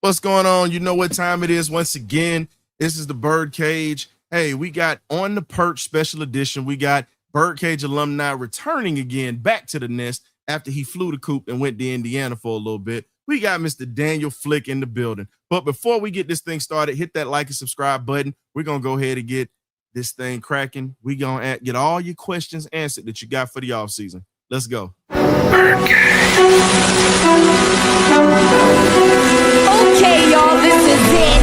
What's going on? You know what time it is. Once again, this is the Birdcage. Hey, we got On The Perch special edition. We got Birdcage alumni returning again back to the nest after he flew the coop and went to Indiana for a little bit. We got Mr. Daniel Flick in the building. But before we get this thing started, hit that like and subscribe button. We're going to go ahead and get this thing cracking. We're going to get all your questions answered that you got for the offseason. Let's go. Okay, y'all, this is it.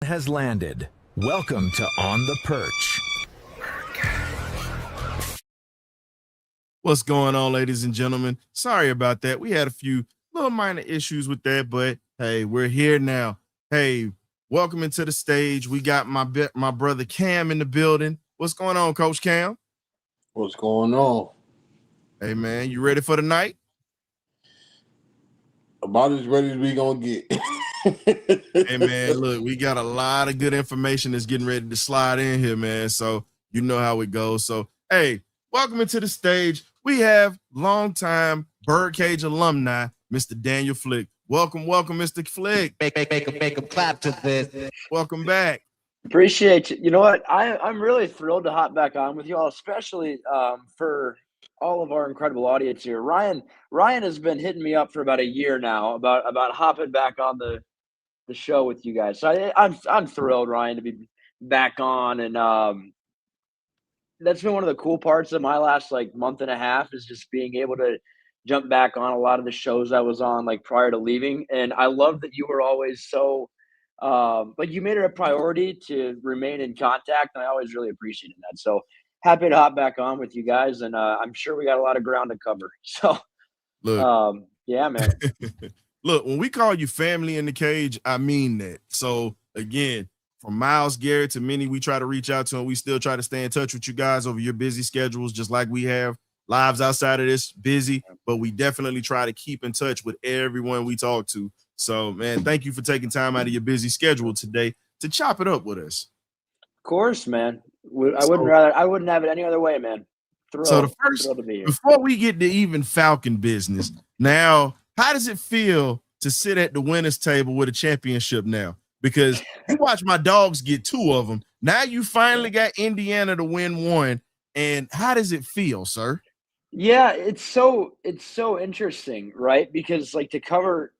Has landed. Welcome to On The Perch. What's going on, ladies and gentlemen? Sorry about that. We had a few little minor issues with that, but hey, we're here now. Hey, welcome into the stage. We got my brother Cam in the building. What's going on, Coach Cam? What's going on? Hey, man, you ready for the night? About as ready as we gonna get. Hey, man, look, we got a lot of good information that's getting ready to slide in here, man. So you know how it goes. So, hey, welcome into the stage. We have longtime Birdcage alumni, Mr. Daniel Flick. Welcome, Mr. Flick. Make them clap to this. Welcome back. Appreciate you. You know what? I'm really thrilled to hop back on with you all, especially for all of our incredible audience here. Ryan has been hitting me up for about a year now about hopping back on the show with you guys. So I'm thrilled, Ryan, to be back on, and that's been one of the cool parts of my last month and a half is just being able to jump back on a lot of the shows I was on prior to leaving. And I love that you were always so you made it a priority to remain in contact, and I always really appreciated that. So happy to hop back on with you guys, and I'm sure we got a lot of ground to cover. So Look, yeah, man. Look, when we call you family in the cage, I mean that. So again, from Miles Garrett to many we try to reach out to, and we still try to stay in touch with you guys over your busy schedules, just like we have lives outside of this busy, but we definitely try to keep in touch with everyone we talk to. So, man, thank you for taking time out of your busy schedule today to chop it up with us. Of course, man. I wouldn't have it any other way, man. So the first, before we get to even Falcon business, now, how does it feel to sit at the winner's table with a championship now? Because you watch my dogs get 2 of them. Now you finally got Indiana to win 1. And how does it feel, sir? Yeah, it's so interesting, right? Because to cover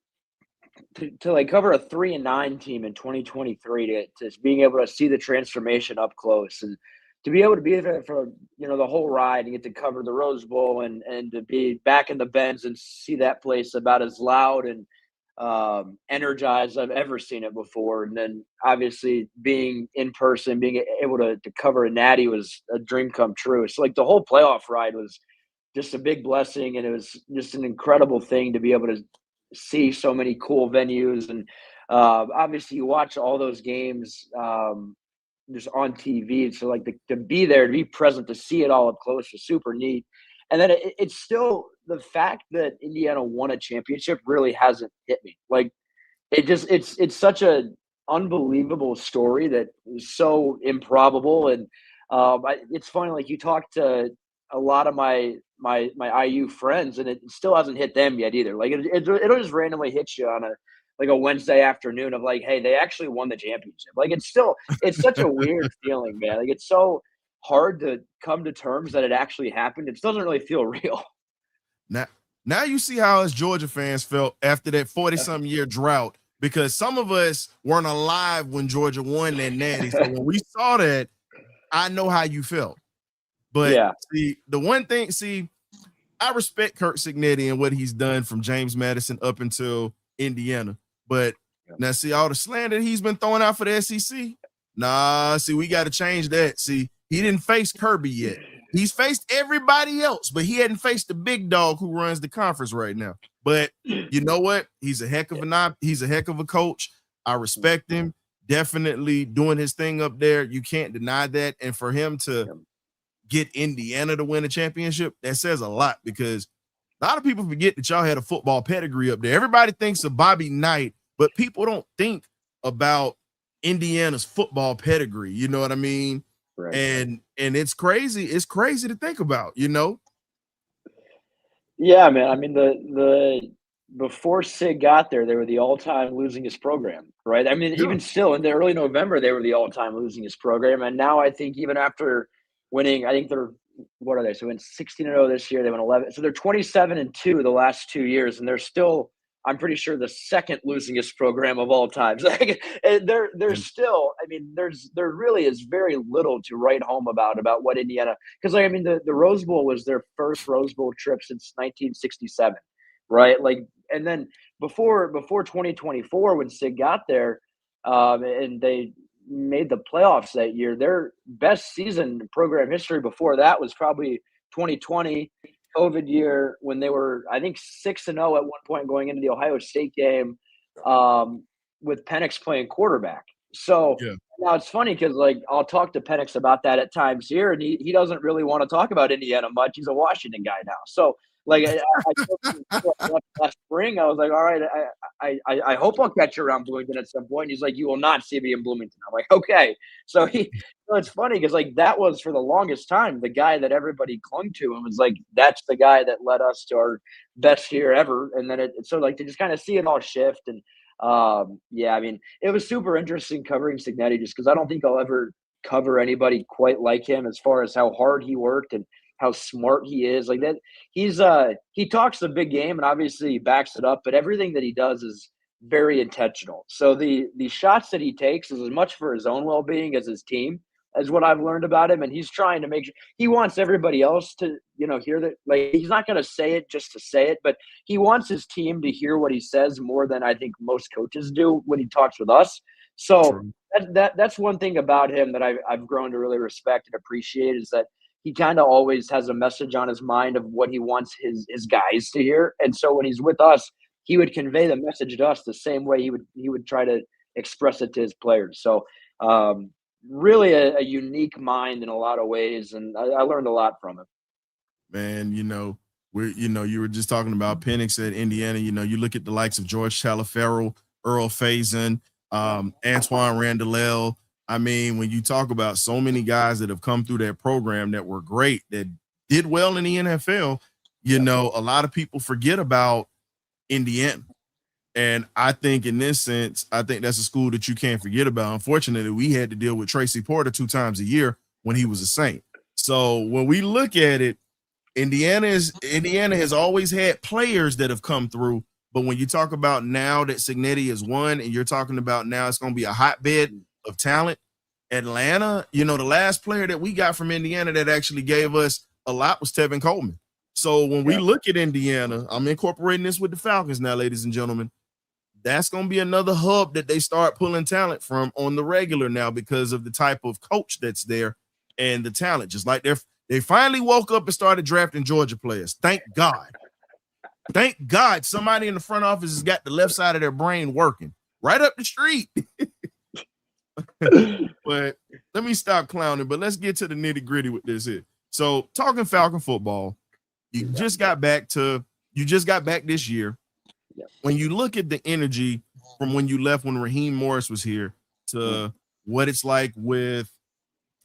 a 3-9 team in 2023, to being able to see the transformation up close, and to be able to be there for the whole ride and get to cover the Rose Bowl and to be back in the Benz and see that place about as loud and energized I've ever seen it before. And then obviously being in person, being able to cover a natty was a dream come true. So the whole playoff ride was just a big blessing, and it was just an incredible thing to be able to see so many cool venues. And obviously you watch all those games just on TV. So to be there, to be present, to see it all up close was super neat. And then it's still the fact that Indiana won a championship really hasn't hit me. It's such a unbelievable story that is so improbable. And it's funny, you talk to a lot of my IU friends, and it still hasn't hit them yet either. It'll just randomly hit you on like a Wednesday afternoon of like, hey, they actually won the championship. Like it's such a weird feeling, man. Like it's so hard to come to terms that it actually happened. It doesn't really feel real. Now you see how us Georgia fans felt after that 40-something year drought, because some of us weren't alive when Georgia won that natty. So when we saw that, I know how you felt. But Yeah. the one thing, I respect Kirk Cignetti and what he's done from James Madison up until Indiana. But now all the slander he's been throwing out for the SEC. Nah, we got to change that. He didn't face Kirby yet. He's faced everybody else, but he hadn't faced the big dog who runs the conference right now. But you know what? He's a heck of a coach. I respect him. Definitely doing his thing up there. You can't deny that. And for him to get Indiana to win a championship, that says a lot, because a lot of people forget that y'all had a football pedigree up there. Everybody thinks of Bobby Knight, but people don't think about Indiana's football pedigree. You know what I mean? Right. And it's crazy. It's crazy to think about, Yeah, man. I mean, the before Sig got there, they were the all-time losingest program, right? I mean, even still in the early November, they were the all-time losingest program. And now I think even after winning, I think they're, what are they? So in 16-0 this year, they went 11. So they're 27-2 the last 2 years, and they're still, I'm pretty sure, the second losingest program of all time. So they're still, I mean, there really is very little to write home about what Indiana, because like, I mean, the Rose Bowl was their first Rose Bowl trip since 1967, right? Like, and then before 2024, when Sig got there, and they made the playoffs that year, their best season in program history before that was probably 2020. COVID year, when they were, I think, 6-0 at one point going into the Ohio State game, with Penix playing quarterback. So now it's funny because, like, I'll talk to Penix about that at times here, and he doesn't really want to talk about Indiana much. He's a Washington guy now. So, like, I last spring, I was like, all right, I hope I'll catch you around Bloomington at some point. And he's like, you will not see me in Bloomington. I'm like, okay. So it's funny because, like, that was for the longest time the guy that everybody clung to and was like, that's the guy that led us to our best year ever. And then so like to just kind of see it all shift. And I mean, it was super interesting covering Cignetti just because I don't think I'll ever cover anybody quite like him as far as how hard he worked and how smart he is. Like that, he talks the big game and obviously he backs it up, but everything that he does is very intentional. So the shots that he takes is as much for his own well-being as his team, as what I've learned about him. And he's trying to make sure he wants everybody else to, hear that. Like, he's not going to say it just to say it, but he wants his team to hear what he says more than I think most coaches do when he talks with us. So that's one thing about him that I've grown to really respect and appreciate, is that he kind of always has a message on his mind of what he wants his guys to hear. And so when he's with us, he would convey the message to us the same way he would try to express it to his players. So really a unique mind in a lot of ways. And I learned a lot from him. Man, you were just talking about Penix at Indiana. You look at the likes of George Taliaferro, Earl Faison, Antoine Randall. I mean, when you talk about so many guys that have come through that program that were great, that did well in the NFL, a lot of people forget about Indiana. And I think in this sense, I think that's a school that you can't forget about. Unfortunately, we had to deal with Tracy Porter 2 times a year when he was a Saint. So when we look at it, Indiana has always had players that have come through. But when you talk about now that Cignetti has won, and you're talking about now it's going to be a hotbed of talent, Atlanta, the last player that we got from Indiana that actually gave us a lot was Tevin Coleman. So when we look at Indiana, I'm incorporating this with the Falcons now, ladies and gentlemen. That's going to be another hub that they start pulling talent from on the regular now because of the type of coach that's there and the talent. Just like they finally woke up and started drafting Georgia players. Thank God. Thank God somebody in the front office has got the left side of their brain working right up the street. But let me stop clowning, but let's get to the nitty gritty with this here. So talking Falcon football, you just got back this year. When you look at the energy from when you left, when Raheem Morris was here, to what it's like with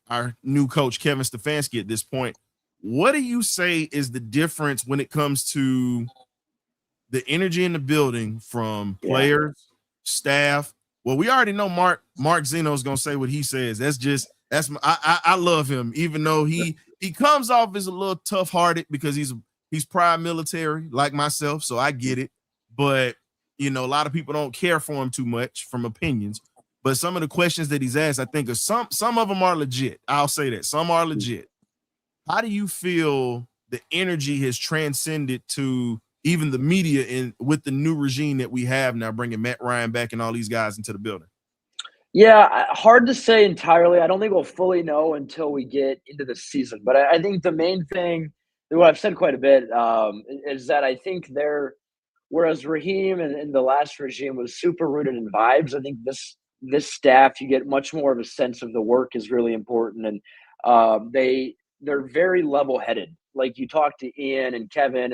our new coach, Kevin Stefanski, at this point, what do you say is the difference when it comes to the energy in the building from players staff. Well, we already know Mark Zeno's gonna say what he says. I love him, even though he comes off as a little tough-hearted because he's prior military like myself, so I get it. But a lot of people don't care for him too much from opinions. But some of the questions that he's asked, I think, are some of them are legit. I'll say that some are legit. How do you feel the energy has transcended to even the media with the new regime that we have now, bringing Matt Ryan back and all these guys into the building? Yeah, hard to say entirely. I don't think we'll fully know until we get into the season. But I think the main thing, what I've said quite a bit, is that I think whereas Raheem and the last regime was super rooted in vibes, I think this staff, you get much more of a sense of the work is really important, and they're very level headed. Like you talk to Ian and Kevin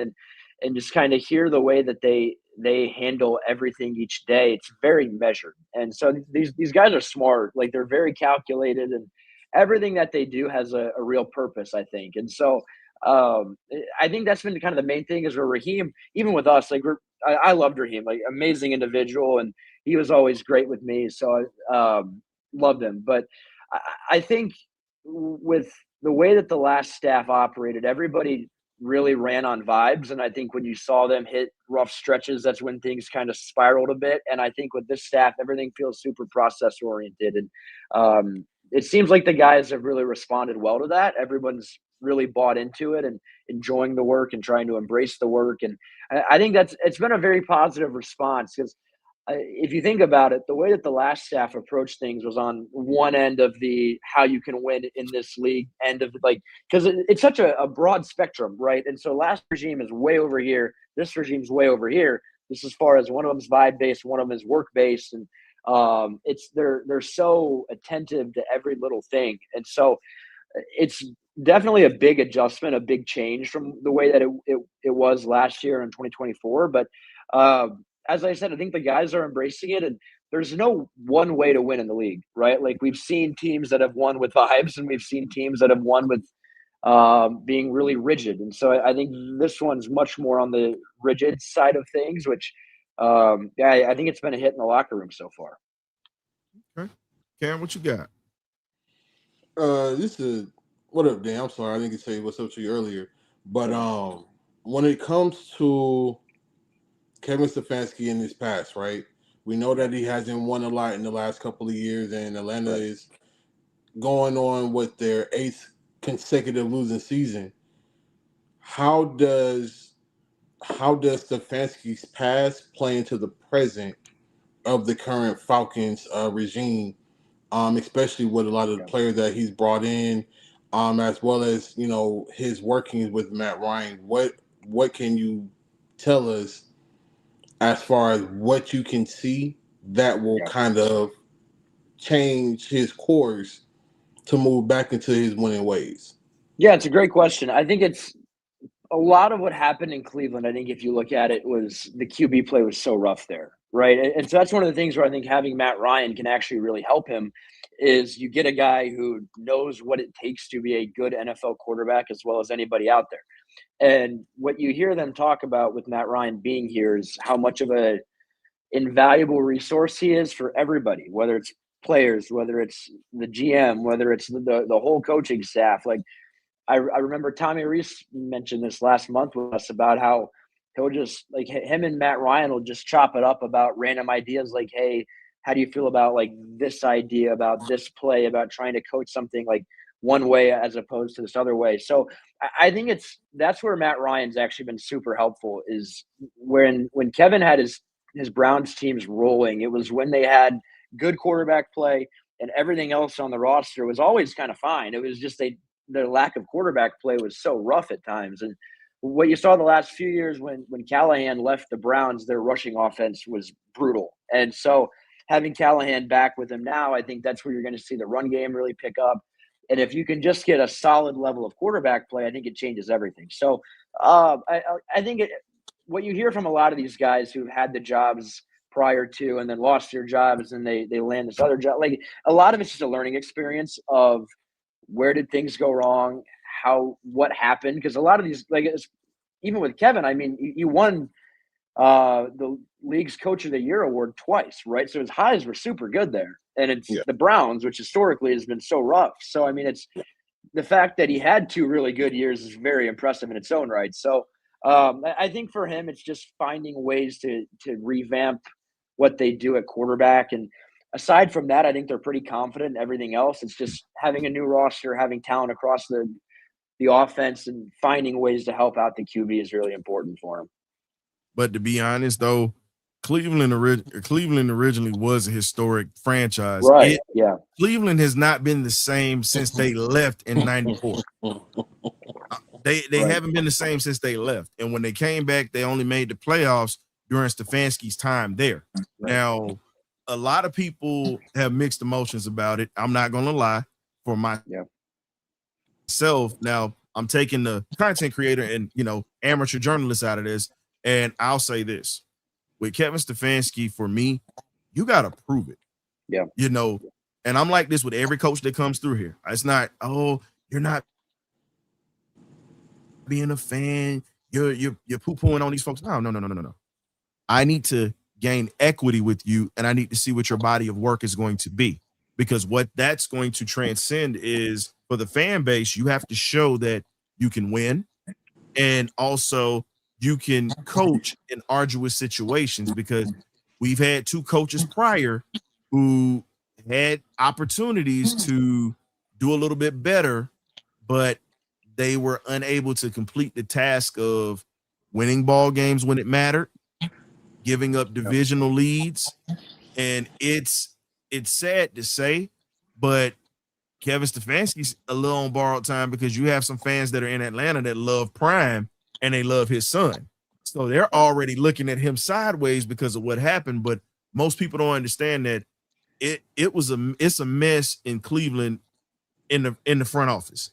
and just kind of hear the way that they handle everything each day. It's very measured. And so these guys are smart. Like they're very calculated, and everything that they do has a real purpose, I think. And so I think that's been kind of the main thing is where Raheem, even with us, like I loved Raheem, like amazing individual, and he was always great with me. So I loved him. But I think with the way that the last staff operated, everybody really ran on vibes. And I think when you saw them hit rough stretches, that's when things kind of spiraled a bit. And I think with this staff, everything feels super process oriented. And it seems like the guys have really responded well to that. Everyone's really bought into it and enjoying the work and trying to embrace the work. And I think it's been a very positive response because if you think about it, the way that the last staff approached things was on one end of the how you can win in this league end of because it's such a broad spectrum, right? And so last regime is way over here. This regime's way over here. This as far as one of them's vibe based, one of them is work based, and they're so attentive to every little thing. And so it's definitely a big adjustment, a big change from the way that it was last year in 2024. But as I said, I think the guys are embracing it, and there's no one way to win in the league, right? Like we've seen teams that have won with vibes, and we've seen teams that have won with being really rigid. And so I think this one's much more on the rigid side of things, which I think it's been a hit in the locker room so far. Okay, Cam, what you got? This is what up, Dan? I'm sorry I didn't get to say what's up to you earlier, but when it comes to Kevin Stefanski in his past, right? We know that he hasn't won a lot in the last couple of years, and Atlanta is going on with their 8th consecutive losing season. How does Stefanski's past play into the present of the current Falcons regime, especially with a lot of the players that he's brought in, as well as his workings with Matt Ryan? What can you tell us as far as what you can see that will kind of change his course to move back into his winning ways? Yeah, it's a great question. I think it's a lot of what happened in Cleveland. I think if you look at it, was the QB play was so rough there, right? And so that's one of the things where I think having Matt Ryan can actually really help him is you get a guy who knows what it takes to be a good NFL quarterback as well as anybody out there. And what you hear them talk about with Matt Ryan being here is how much of a invaluable resource he is for everybody, whether it's players, whether it's the GM, whether it's the whole coaching staff. Like I remember Tommy Reese mentioned this last month with us about how he'll just like him and Matt Ryan will just chop it up about random ideas like, hey, how do you feel about like this idea about this play, about trying to coach something like one way as opposed to this other way. So I think that's where Matt Ryan's actually been super helpful is when Kevin had his Browns teams rolling, it was when they had good quarterback play and everything else on the roster was always kind of fine. It was just their lack of quarterback play was so rough at times. And what you saw the last few years when Callahan left the Browns, their rushing offense was brutal. And so having Callahan back with him now, I think that's where you're going to see the run game really pick up. And if you can just get a solid level of quarterback play, I think it changes everything. So I think what you hear from a lot of these guys who've had the jobs prior to and then lost their jobs and they land this other job, like a lot of it's just a learning experience of where did things go wrong, what happened. Because a lot of these, like even with Kevin, I mean, you won the League's Coach of the Year award twice, right? So his highs were super good there. And it's Yeah. the Browns, which historically has been so rough. So, I mean, it's the fact that he had 2 really good years is very impressive in its own right. So, I think for him, it's just finding ways to revamp what they do at quarterback. And aside from that, I think they're pretty confident in everything else. It's just having a new roster, having talent across the offense, and finding ways to help out the QB is really important for him. But to be honest, though, Cleveland originally was a historic franchise. Right. Yeah. Cleveland has not been the same since they left in '94. They Right. haven't been the same since they left. And when they came back, they only made the playoffs during Stefanski's time there. Now, a lot of people have mixed emotions about it. I'm not going to lie. For myself, now I'm taking the content creator and, amateur journalist out of this. And I'll say this. With Kevin Stefanski, for me, you got to prove it. Yeah. And I'm like this with every coach that comes through here. It's not, oh, you're not being a fan. You're poo-pooing on these folks. No. I need to gain equity with you, and I need to see what your body of work is going to be. Because what that's going to transcend is, for the fan base, you have to show that you can win, and also you can coach in arduous situations, because we've had 2 coaches prior who had opportunities to do a little bit better, but they were unable to complete the task of winning ball games when it mattered, giving up divisional leads. And it's sad to say, but Kevin Stefanski's a little on borrowed time, because you have some fans that are in Atlanta that love Prime and they love his son. So they're already looking at him sideways because of what happened. But most people don't understand that it's a mess in Cleveland in the front office.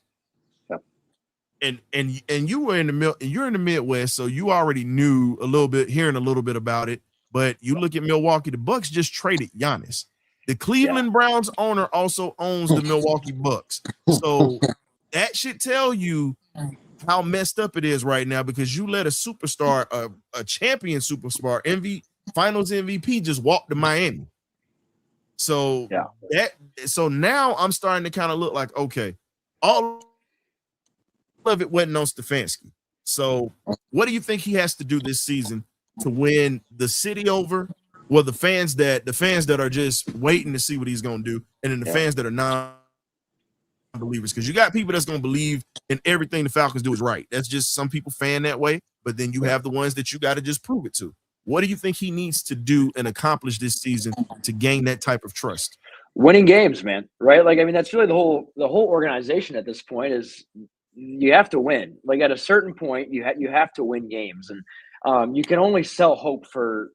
And you were you're in the Midwest, so you already knew hearing a little bit about it. But you look at Milwaukee, the Bucks just traded Giannis. The Cleveland Browns owner also owns the Milwaukee Bucks. So that should tell you how messed up it is right now, because you let a superstar, a champion superstar, Finals MVP, just walk to Miami. So so now I'm starting to kind of look like, okay, all of it wasn't on Stefanski. So what do you think he has to do this season to win the city over? Well, the fans that are just waiting to see what he's going to do, and then the fans that are non-believers, because you got people that's going to believe in everything the Falcons do is right. That's just some people fan that way, but then you have the ones that you got to just prove it to. What do you think he needs to do and accomplish this season to gain that type of trust? Winning games, man. Right? Like, I mean, that's really the whole organization at this point is you have to win. Like, at a certain point, you have to win games, and you can only sell hope for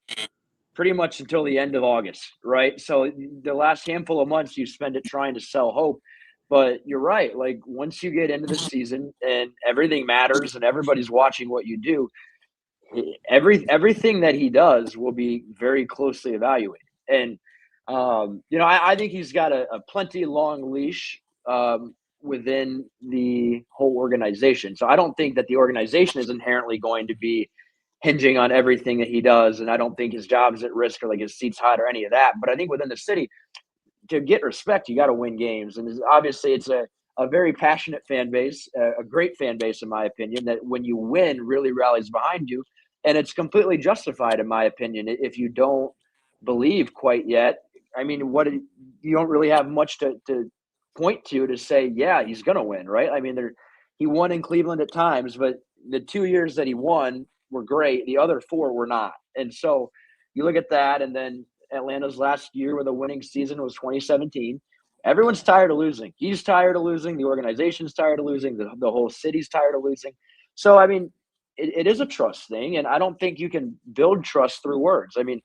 pretty much until the end of August, right? So the last handful of months you spend it trying to sell hope. But you're right. Like, once you get into the season and everything matters and everybody's watching what you do, everything that he does will be very closely evaluated. And I think he's got a plenty long leash within the whole organization. So I don't think that the organization is inherently going to be hinging on everything that he does, and I don't think his job is at risk or like his seat's hot or any of that. But I think within the city, to get respect, you got to win games, and obviously it's a very passionate fan base, a great fan base in my opinion, that when you win really rallies behind you, and it's completely justified in my opinion. If you don't believe quite yet, I mean, you don't really have much to point to say, yeah, he's going to win, right? I mean, he won in Cleveland at times, but the 2 years that he won were great. The other 4 were not. And so you look at that, and then Atlanta's last year with a winning season was 2017. Everyone's tired of losing. He's tired of losing. The organization's tired of losing. The whole city's tired of losing. So, I mean, it is a trust thing, and I don't think you can build trust through words. I mean,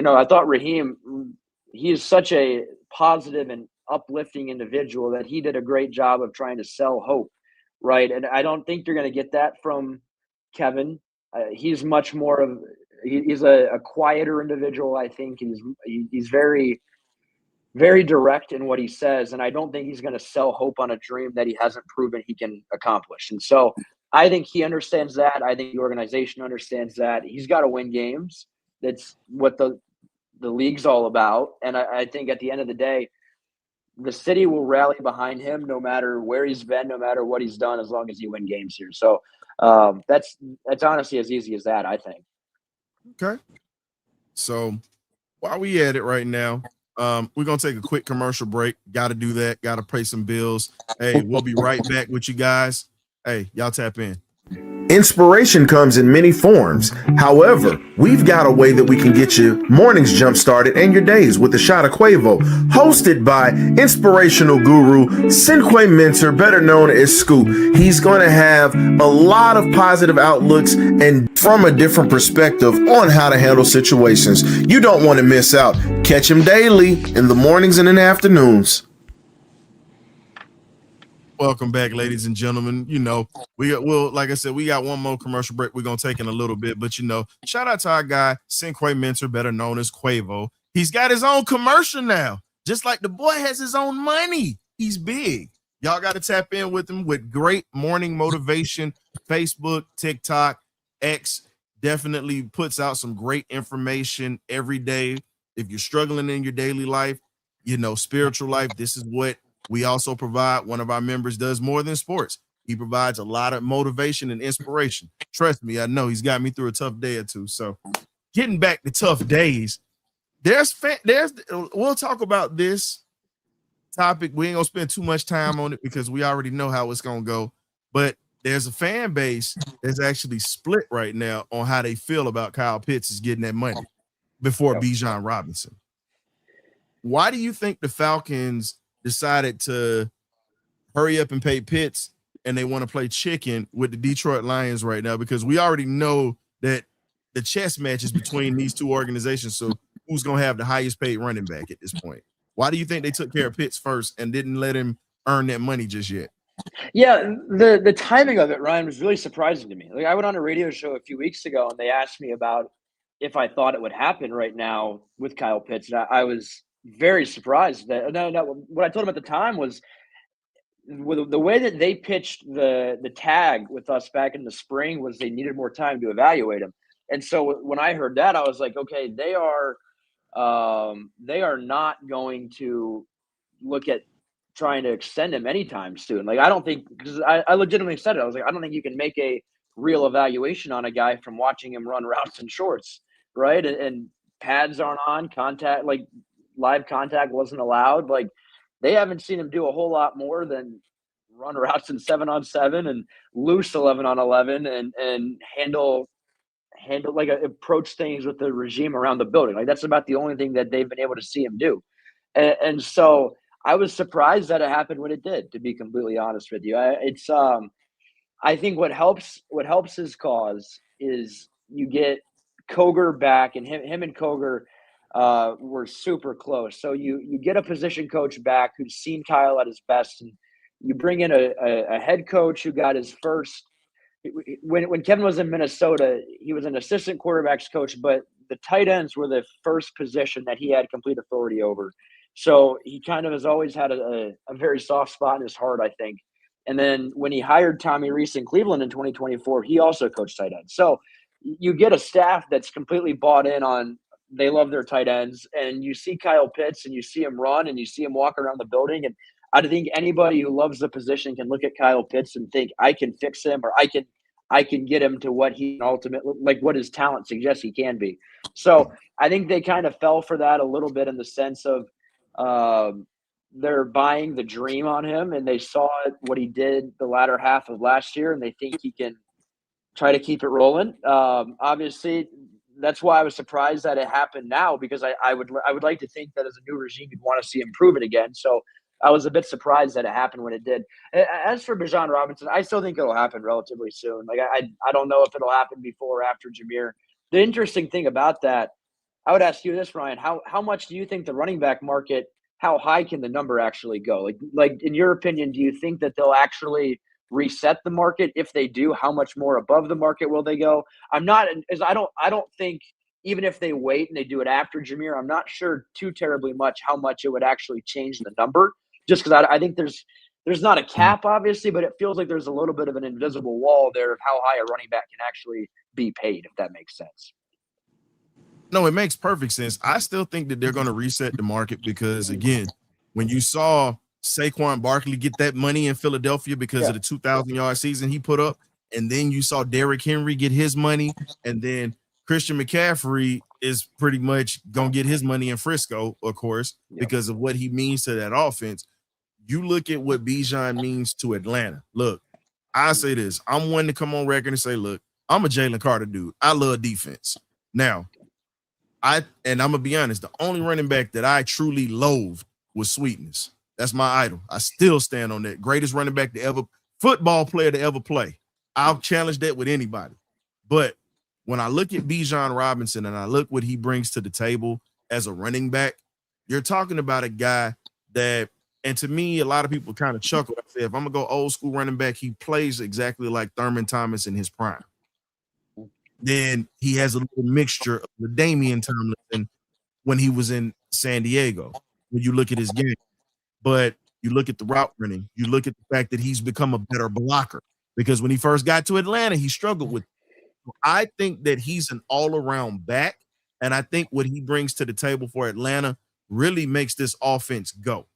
I thought Raheem, he is such a positive and uplifting individual that he did a great job of trying to sell hope, right? And I don't think you're going to get that from Kevin. He's much more of he's a quieter individual. I think he's very, very direct in what he says, and I don't think he's going to sell hope on a dream that he hasn't proven he can accomplish. And so I think he understands that. I think the organization understands that. He's got to win games, That's what the league's all about. And I think at the end of the day, the city will rally behind him no matter where he's been, no matter what he's done, as long as he win games here. So that's honestly as easy as that, I think. Okay. So while we at it right now, we're gonna take a quick commercial break. Got to do that. Got to pay some bills. Hey, we'll be right back with you guys. Hey, y'all tap in. Inspiration comes in many forms. However, we've got a way that we can get your mornings jump started and your days with a shot of Quavo, hosted by inspirational guru Cinque Mentor, better known as Scoop. He's going to have a lot of positive outlooks and from a different perspective on how to handle situations. You don't want to miss out. Catch him daily in the mornings and in the afternoons. Welcome back, ladies and gentlemen. You know, will like I said, we got one more commercial break we're gonna take in a little bit, but you know, shout out to our guy, Cinque Mentor, better known as Quavo. He's got his own commercial now, just like the boy has his own money. He's big. Y'all got to tap in with him with great morning motivation. Facebook, TikTok, X definitely puts out some great information every day. If you're struggling in your daily life, you know, spiritual life, this is what we also provide. One of our members does more than sports. He provides a lot of motivation and inspiration. Trust me, I know he's got me through a tough day or two. So getting back to tough days, we'll talk about this topic. We ain't gonna spend too much time on it because we already know how it's gonna go. But there's a fan base that's actually split right now on how they feel about Kyle Pitts is getting that money before Bijan Robinson. Why do you think the Falcons decided to hurry up and pay Pitts and they want to play chicken with the Detroit Lions right now? Because we already know that the chess match is between these two organizations. So who's going to have the highest paid running back at this point? Why do you think they took care of Pitts first and didn't let him earn that money just yet? Yeah, the timing of it, Ryan, was really surprising to me. Like, I went on a radio show a few weeks ago and they asked me about if I thought it would happen right now with Kyle Pitts. And I was very surprised that what I told him at the time was with the way that they pitched the tag with us back in the spring was they needed more time to evaluate him. And so when I heard that, I was like, okay, they are not going to look at trying to extend him anytime soon. Like, I don't think, because I legitimately said it. I was like, I don't think you can make a real evaluation on a guy from watching him run routes and shorts, right? And pads aren't on, contact, like live contact wasn't allowed. Like, they haven't seen him do a whole lot more than run routes in 7-on-7 and loose 11-on-11 and handle like approach things with the regime around the building. Like, that's about the only thing that they've been able to see him do. And so I was surprised that it happened when it did, to be completely honest with you. I think what helps his cause is you get Koger back, and him and Koger were super close. So you get a position coach back who's seen Kyle at his best, and you bring in a head coach who got his first. When Kevin was in Minnesota, he was an assistant quarterbacks coach, but the tight ends were the first position that he had complete authority over. So he kind of has always had a very soft spot in his heart, I think. And then when he hired Tommy Rees in Cleveland in 2024, he also coached tight ends. So you get a staff that's completely bought in on, they love their tight ends, and you see Kyle Pitts and you see him run and you see him walk around the building. And I think anybody who loves the position can look at Kyle Pitts and think, I can fix him, or I can get him to what he ultimately, like what his talent suggests he can be. So I think they kind of fell for that a little bit in the sense of they're buying the dream on him, and they saw what he did the latter half of last year, and they think he can try to keep it rolling. Obviously, that's why I was surprised that it happened now, because I would like to think that as a new regime, you'd want to see him prove it again. So I was a bit surprised that it happened when it did. As for Bijan Robinson, I still think it'll happen relatively soon. Like, I don't know if it'll happen before or after Jameer. The interesting thing about that, I would ask you this, Ryan, how much do you think the running back market, how high can the number actually go? Like in your opinion, do you think that they'll actually reset the market? If they do, how much more above the market will they go? I don't think, even if they wait and they do it after Jameer, I'm not sure too terribly much how much it would actually change the number. Just because I think there's not a cap, obviously, but it feels like there's a little bit of an invisible wall there of how high a running back can actually be paid, if that makes sense. No, it makes perfect sense. I still think that they're going to reset the market because, again, when you saw Saquon Barkley get that money in Philadelphia because of the 2,000-yard season he put up, and then you saw Derrick Henry get his money, and then Christian McCaffrey is pretty much going to get his money in Frisco, of course, because of what he means to that offense. You look at what Bijan means to Atlanta. Look, I say this. I'm one to come on record and say, look, I'm a Jalen Carter dude. I love defense. Now, I'm gonna be honest, the only running back that I truly loathed was Sweetness. That's my idol. I still stand on that. Greatest running back to ever, football player to ever play. I'll challenge that with anybody. But when I look at Bijan Robinson and I look what he brings to the table as a running back, you're talking about a guy that, and to me, a lot of people kind of chuckle. I say, if I'm gonna go old school running back, he plays exactly like Thurman Thomas in his prime. Then he has a little mixture of the Damian Tomlinson when he was in San Diego, when you look at his game. But you look at the route running, you look at the fact that he's become a better blocker because when he first got to Atlanta, he struggled with it. I think that he's an all-around back, and I think what he brings to the table for Atlanta really makes this offense go.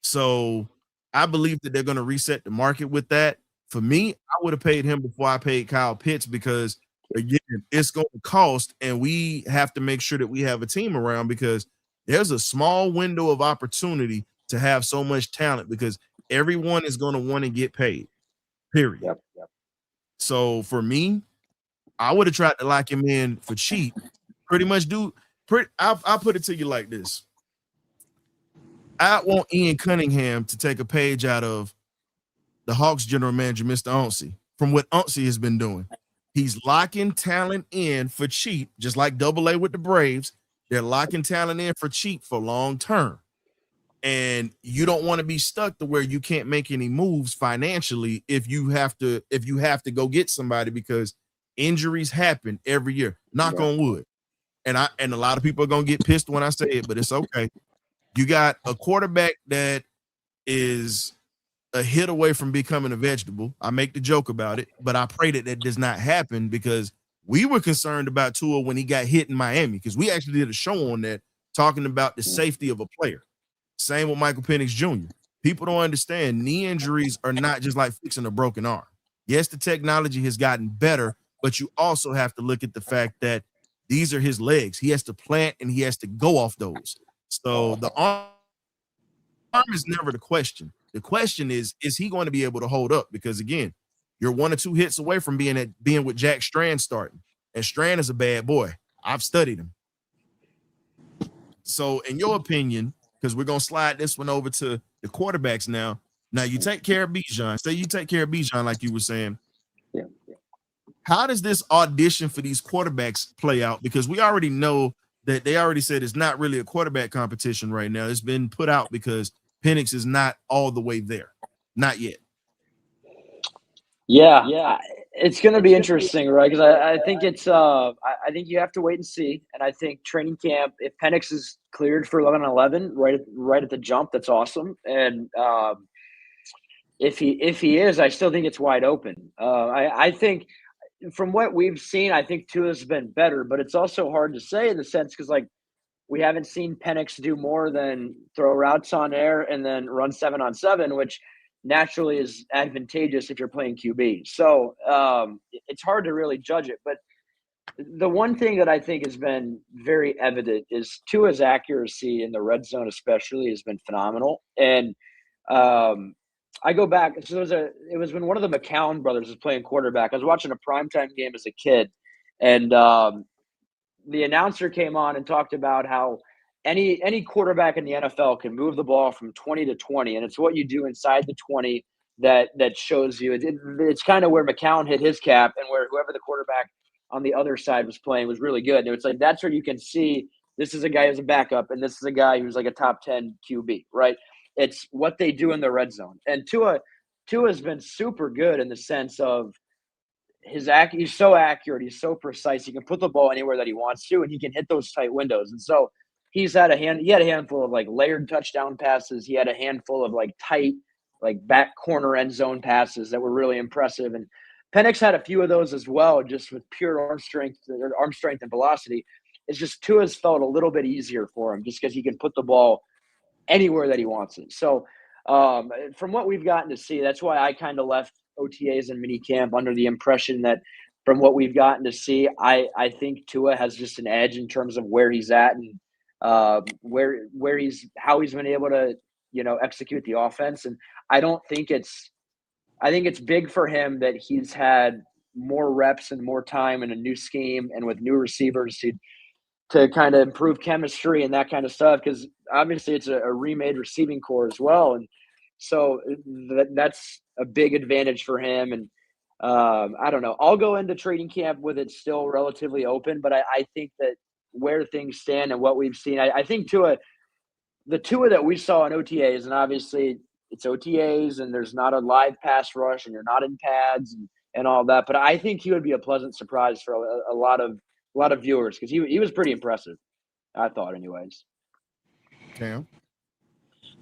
So I believe that they're going to reset the market with that. For me, I would have paid him before I paid Kyle Pitts because again, it's going to cost, and we have to make sure that we have a team around because there's a small window of opportunity to have so much talent because everyone is going to want to get paid, period. So for me, I would have tried to lock him in for cheap. Pretty much I'll put it to you like this. I want Ian Cunningham to take a page out of the Hawks general manager, Mr. Unsey, from what Unsey has been doing. He's locking talent in for cheap, just like AA with the Braves. They're locking talent in for cheap for long term. And you don't want to be stuck to where you can't make any moves financially if you have to go get somebody because injuries happen every year. Knock on wood. And a lot of people are gonna get pissed when I say it, but it's okay. You got a quarterback that is a hit away from becoming a vegetable. I make the joke about it, but I pray that does not happen because we were concerned about Tua when he got hit in Miami because we actually did a show on that talking about the safety of a player. Same with Michael Penix Jr. People don't understand knee injuries are not just like fixing a broken arm. Yes, the technology has gotten better, but you also have to look at the fact that these are his legs. He has to plant and he has to go off those. So the arm is never the question. The question is he going to be able to hold up? Because again, you're 1 or 2 hits away from being with Jack Strand starting. And Strand is a bad boy. I've studied him. So in your opinion, because we're going to slide this one over to the quarterbacks now. Now you take care of Bijan. Say you take care of Bijan like you were saying. How does this audition for these quarterbacks play out? Because we already know that they already said it's not really a quarterback competition right now. It's been put out because Penix is not all the way there. Not yet. Yeah. It's going to be interesting, right? Because I think it's I think you have to wait and see. And I think training camp, if Penix is cleared for 11-11 right at the jump, that's awesome. And if he is, I still think it's wide open. I think from what we've seen, I think Tua's been better, but it's also hard to say in the sense because like we haven't seen Penix do more than throw routes on air and then run 7-on-7, which naturally is advantageous if you're playing QB. So it's hard to really judge it. But the one thing that I think has been very evident is Tua's accuracy in the red zone especially has been phenomenal. And I go back. So it was when one of the McCown brothers was playing quarterback. I was watching a primetime game as a kid, and the announcer came on and talked about how any quarterback in the NFL can move the ball from 20 to 20, and it's what you do inside the 20 that shows you. It's kind of where McCown hit his cap, and where whoever the quarterback on the other side was playing was really good. And it's like that's where you can see this is a guy who's a backup, and this is a guy who's like a top 10 QB, right? It's what they do in the red zone. And Tua's been super good in the sense of he's so accurate, he's so precise. He can put the ball anywhere that he wants to, and he can hit those tight windows. And so he had a handful of like layered touchdown passes. He had a handful of like tight, like back corner end zone passes that were really impressive. And Penix had a few of those as well, just with pure arm strength and velocity. It's just Tua's felt a little bit easier for him just because he can put the ball anywhere that he wants it. So from what we've gotten to see, that's why I kind of left OTAs and minicamp under the impression that from what we've gotten to see, I think Tua has just an edge in terms of where he's at and where he's how he's been able to execute the offense. And I think it's big for him that he's had more reps and more time in a new scheme and with new receivers to kind of improve chemistry and that kind of stuff, because obviously it's a remade receiving core as well. And so that's a big advantage for him. And I don't know. I'll go into training camp with it still relatively open, but I think that where things stand and what we've seen, I think the Tua that we saw in OTAs, and obviously it's OTAs and there's not a live pass rush and you're not in pads and all that, but I think he would be a pleasant surprise for a lot of viewers because he was pretty impressive, I thought, anyways. Cam?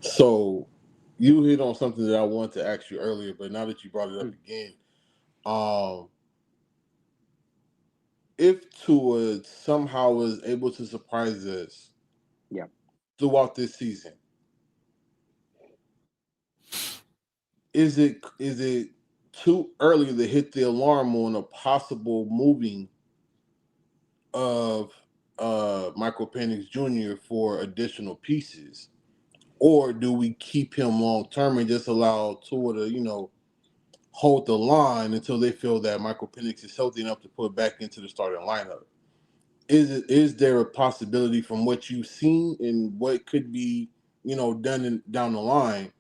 So you hit on something that I wanted to ask you earlier, but now that you brought it up again, if Tua somehow was able to surprise us throughout this season, is it too early to hit the alarm on a possible moving of Michael Penix Jr. for additional pieces? Or do we keep him long term and just allow Tua to, hold the line until they feel that Michael Penix is healthy enough to put back into the starting lineup? Is there a possibility from what you've seen and what could be, done down the line,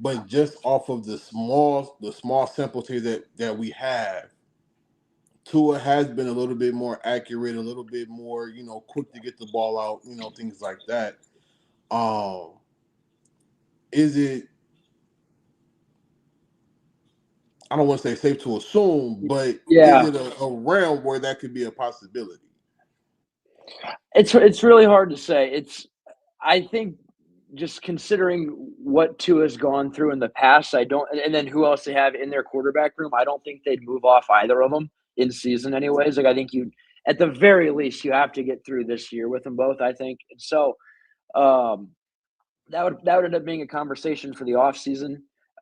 but just off of the small sample size that we have, Tua has been a little bit more accurate, a little bit more, quick to get the ball out, things like that. Is it, I don't want to say safe to assume, but is it a realm where that could be a possibility? It's really hard to say. I think just considering what Tua's gone through in the past, and then who else they have in their quarterback room, I don't think they'd move off either of them in season anyways. Like I think at the very least, you have to get through this year with them both, I think. And so that would end up being a conversation for the offseason,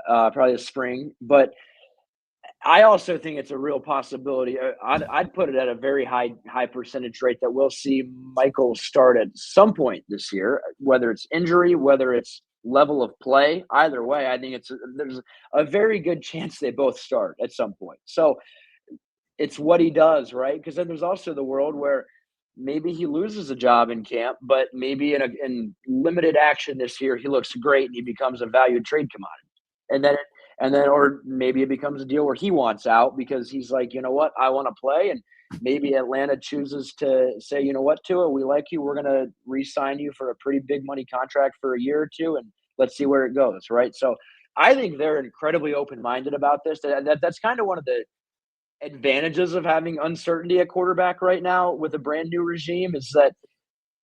probably the spring. But I also think it's a real possibility. I'd put it at a very high percentage rate that we'll see Michael start at some point this year, whether it's injury, whether it's level of play. Either way, I think there's a very good chance they both start at some point. So it's what he does, right? Because then there's also the world where maybe he loses a job in camp, but maybe in limited action this year, he looks great and he becomes a valued trade commodity. And then, or maybe it becomes a deal where he wants out because he's like, you know what, I want to play. And maybe Atlanta chooses to say, you know what, Tua, we like you. We're going to re-sign you for a pretty big money contract for a year or two, and let's see where it goes, right? So I think they're incredibly open-minded about this. That's kind of one of the advantages of having uncertainty at quarterback right now with a brand new regime is that,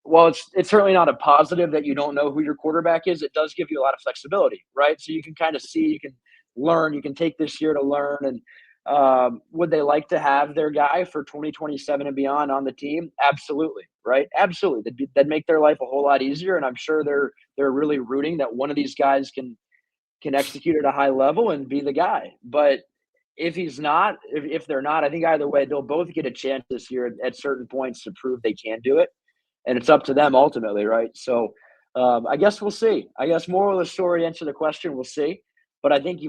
well, it's certainly not a positive that you don't know who your quarterback is. It does give you a lot of flexibility, right? So you can kind of see, you can learn, you can take this year to learn. And would they like to have their guy for 2027 and beyond on the team? Absolutely, right? Absolutely. That'd make their life a whole lot easier. And I'm sure they're really rooting that one of these guys can execute at a high level and be the guy. But if he's not, if they're not, I think either way, they'll both get a chance this year at certain points to prove they can do it. And it's up to them ultimately, right? So I guess we'll see. I guess moral of the story, answer the question, we'll see. But I think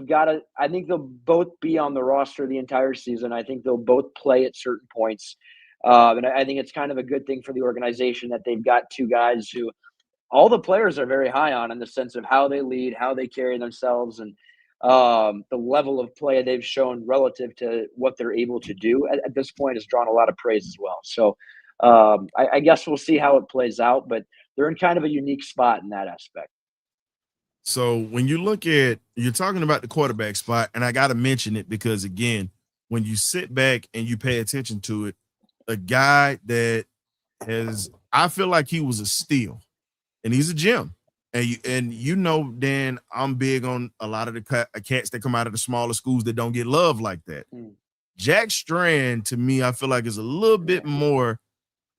I think they'll both be on the roster the entire season. I think they'll both play at certain points. And I think it's kind of a good thing for the organization that they've got two guys who all the players are very high on in the sense of how they lead, how they carry themselves, and the level of play they've shown relative to what they're able to do at this point has drawn a lot of praise as well. So I guess we'll see how it plays out, but they're in kind of a unique spot in that aspect. So when you're talking about the quarterback spot, and I got to mention it because, again, when you sit back and you pay attention to it, a guy that I feel like he was a steal, and he's a gem. And Dan, I'm big on a lot of the cats that come out of the smaller schools that don't get love like that. Jack Strand, to me, I feel like is a little bit more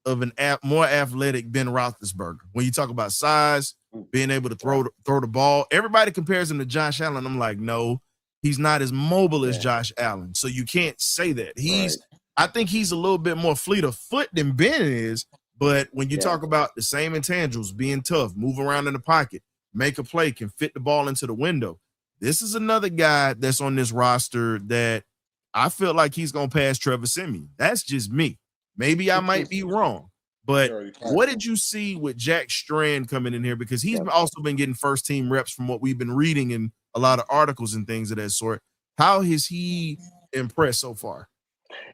of more athletic Ben Roethlisberger. When you talk about size, being able to throw the ball, everybody compares him to Josh Allen. I'm like, no, he's not as mobile as Josh Allen. So you can't say that. I think he's a little bit more fleet of foot than Ben is. But when you talk about the same intangibles, being tough, move around in the pocket, make a play, can fit the ball into the window, this is another guy that's on this roster that I feel like he's going to pass Trevor Siemian. That's just me. Maybe I might be wrong. But what did you see with Jack Strand coming in here? Because he's also been getting first-team reps from what we've been reading in a lot of articles and things of that sort. How has he impressed so far?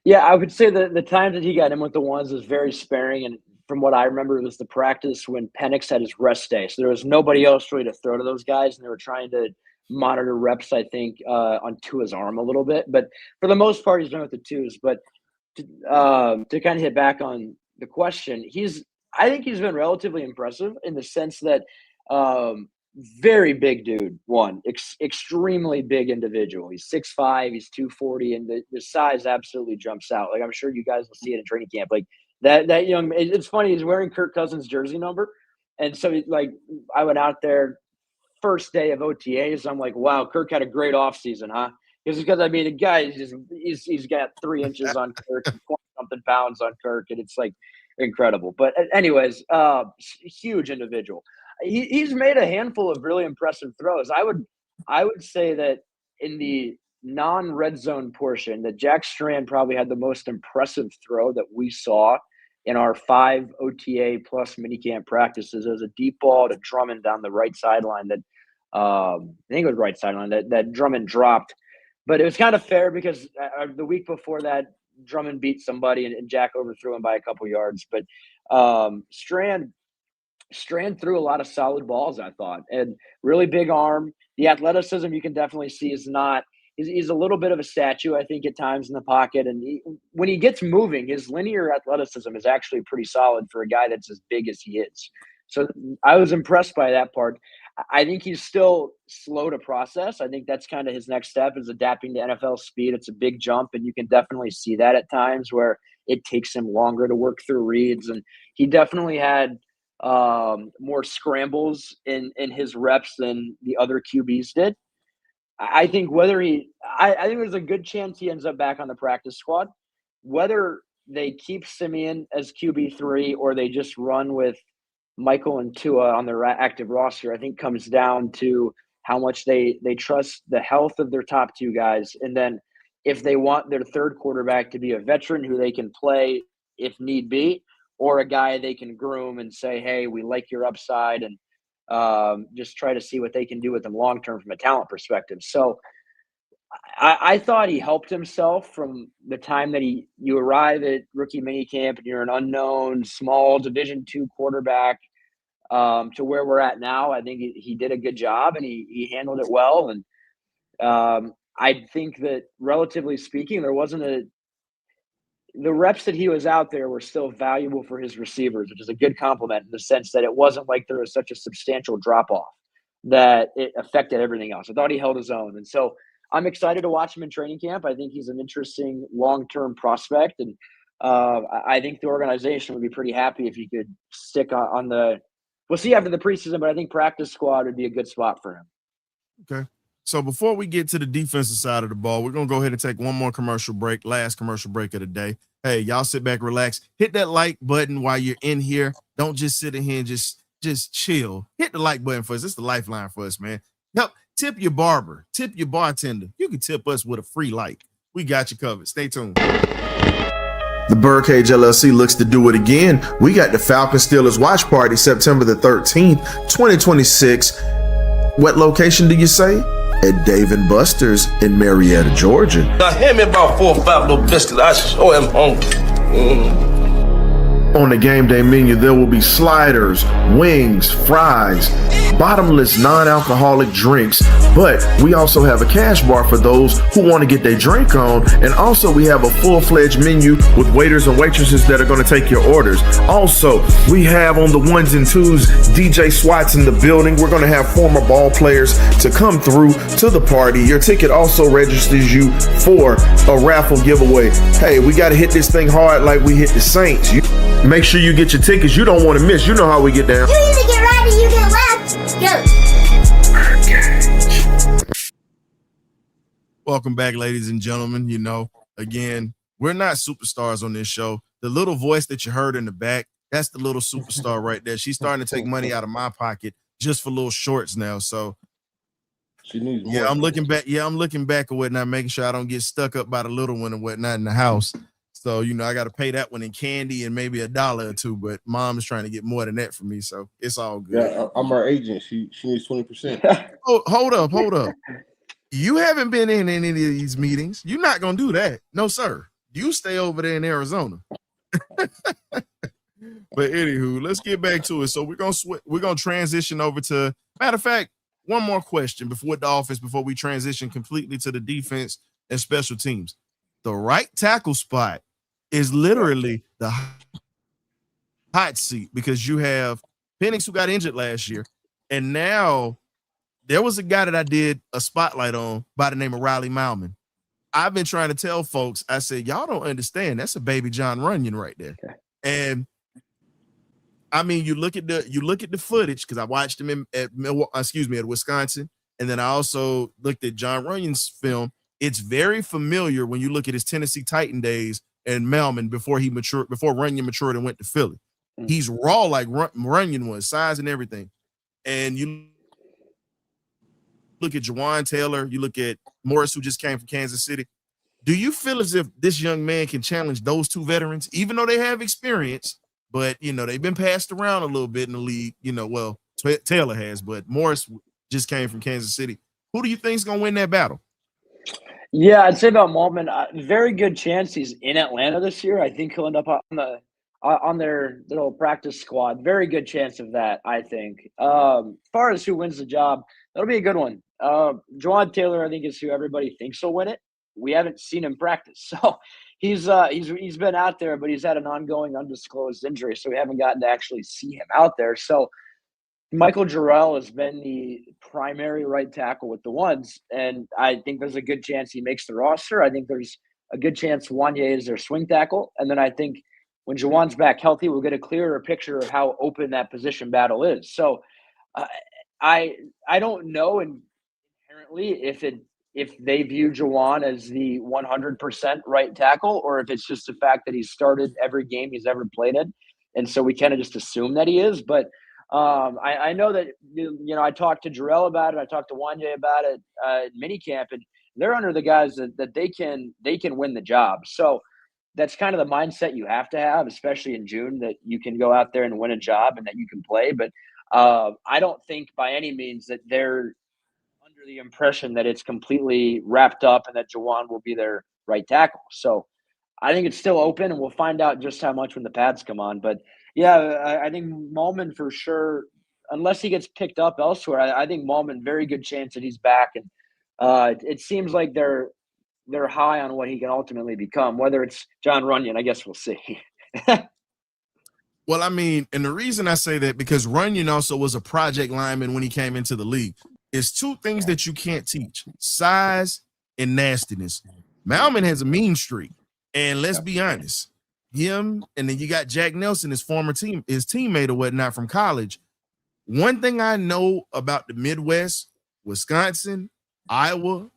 Yeah, I would say that the time that he got in with the ones was very sparing. And from what I remember, it was the practice when Penix had his rest day. So there was nobody else really to throw to those guys. And they were trying to monitor reps, I think, on Tua's arm a little bit. But for the most part, he's been with the twos. But to kind of hit back on the question, I think he's been relatively impressive in the sense that very big dude, extremely big individual. He's 6'5", he's 240, and the size absolutely jumps out. Like, I'm sure you guys will see it in training camp. Like that young, it's funny, he's wearing Kirk Cousins' jersey number. And so I went out there first day of OTAs. I'm like, wow, Kirk had a great offseason, huh? Because I mean, the guy he's got 3 inches on Kirk, 20-something pounds on Kirk, and it's like incredible. But anyways, huge individual. He's made a handful of really impressive throws. I would say that in the non-red zone portion, that Jack Strand probably had the most impressive throw that we saw in our 5 OTA plus minicamp practices. As a deep ball to Drummond down the right sideline that I think it was right sideline that Drummond dropped. But it was kind of fair because the week before that, Drummond beat somebody and Jack overthrew him by a couple yards. But Strand threw a lot of solid balls, I thought, and really big arm. The athleticism you can definitely see is not – he's a little bit of a statue, I think, at times in the pocket. And when he gets moving, his linear athleticism is actually pretty solid for a guy that's as big as he is. So I was impressed by that part. I think he's still slow to process. I think that's kind of his next step is adapting to NFL speed. It's a big jump, and you can definitely see that at times where it takes him longer to work through reads. And he definitely had more scrambles in his reps than the other QBs did. I think I think there's a good chance he ends up back on the practice squad. Whether they keep Siemian as QB3 or they just run with Michael and Tua on their active roster, I think comes down to how much they trust the health of their top 2 guys. And then if they want their third quarterback to be a veteran who they can play if need be, or a guy they can groom and say, hey, we like your upside, and just try to see what they can do with him long-term from a talent perspective. So I thought he helped himself from the time that you arrive at rookie minicamp and you're an unknown, small Division II quarterback to where we're at now. I think he did a good job and he handled it well. And I think that relatively speaking, the reps that he was out there were still valuable for his receivers, which is a good compliment in the sense that it wasn't like there was such a substantial drop-off that it affected everything else. I thought he held his own. And so I'm excited to watch him in training camp. I think he's an interesting long-term prospect. And I think the organization would be pretty happy if he could stick on the – we'll see after the preseason, but I think practice squad would be a good spot for him. Okay. So before we get to the defensive side of the ball, we're going to go ahead and take one more commercial break, last commercial break of the day. Hey, y'all sit back, relax. Hit that like button while you're in here. Don't just sit in here and just chill. Hit the like button for us. It's the lifeline for us, man. Help tip your barber, tip your bartender. You can tip us with a free like. We got you covered. Stay tuned. The Birdcage LLC looks to do it again. We got the Falcons Steelers watch party September the 13th, 2026. What location do you say? At Dave & Buster's in Marietta, Georgia. Now hand me about 4 or 5 little biscuits. I sure am hungry. On the game day menu, there will be sliders, wings, fries, bottomless non-alcoholic drinks, but we also have a cash bar for those who want to get their drink on, and also we have a full-fledged menu with waiters and waitresses that are going to take your orders. Also, we have on the ones and twos DJ Swats in the building. We're going to have former ball players to come through to the party. Your ticket also registers you for a raffle giveaway. Hey, we got to hit this thing hard like we hit the Saints. Make sure you get your tickets. You don't want to miss. You know how we get down. You either get right or you get left. Go. Welcome back, ladies and gentlemen. You know, again, we're not superstars on this show. The little voice that you heard in the back, that's the little superstar right there. She's starting to take money out of my pocket just for little shorts now. So She needs more. yeah, I'm looking back. Yeah, I'm looking back and whatnot, making sure I don't get stuck up by the little one and whatnot in the house. So, you know, I got to pay that one in candy and maybe $1 or $2, but mom is trying to get more than that from me. So it's all good. Yeah, I'm her agent. She needs 20%. Oh, hold up. You haven't been in any of these meetings. You're not going to do that. No, sir. You stay over there in Arizona. But anywho, let's get back to it. So we're gonna transition over to, matter of fact, one more question before we transition completely to the defense and special teams. The right tackle spot is literally the hot seat because you have Penix, who got injured last year, and now there was a guy that I did a spotlight on by the name of Riley Malman. I've been trying to tell folks, I said, y'all don't understand. That's a baby John Runyon right there. Okay. And I mean, you look at the footage because I watched him at Wisconsin, and then I also looked at John Runyon's film. It's very familiar when you look at his Tennessee Titan days and Malman before Runyon matured and went to Philly. He's raw like Runyon was, size and everything. And you look at Jawan Taylor, you look at Morris, who just came from Kansas City. Do you feel as if this young man can challenge those two veterans, even though they have experience? But, you know, they've been passed around a little bit in the league. You know, well, Taylor has, but Morris just came from Kansas City. Who do you think is going to win that battle? Yeah, I'd say about Maltman, very good chance he's in Atlanta this year. I think he'll end up on their little practice squad. Very good chance of that, I think. As far as who wins the job, that'll be a good one. Jawan Taylor, I think, is who everybody thinks will win it. We haven't seen him practice, so he's been out there, but he's had an ongoing undisclosed injury, so we haven't gotten to actually see him out there. So Michael Jarrell has been the primary right tackle with the ones, and I think there's a good chance he makes the roster. I think there's a good chance Wanye is their swing tackle, and then I think when Jawan's back healthy, we'll get a clearer picture of how open that position battle is. So I don't know inherently if they view Jawan as the 100% right tackle, or if it's just the fact that he's started every game he's ever played in. And so we kind of just assume that he is. But I know that, you know, I talked to Jarrell about it. I talked to Wanye about it at minicamp, and they're under the guys that they can win the job. So that's kind of the mindset you have to have, especially in June, that you can go out there and win a job and that you can play. But I don't think by any means that they're under the impression that it's completely wrapped up and that Jawan will be their right tackle. So I think it's still open, and we'll find out just how much when the pads come on. But yeah, I think Malman for sure, unless he gets picked up elsewhere, I think Malman, very good chance that he's back. And it seems like they're high on what he can ultimately become. Whether it's John Runyon, I guess we'll see. Well, I mean, and the reason I say that, because Runyon also was a project lineman when he came into the league. It's two things that you can't teach: size and nastiness. Malman has a mean streak. And let's be honest, him, and then you got Jack Nelson, his teammate or whatnot from college. One thing I know about the Midwest, Wisconsin, Iowa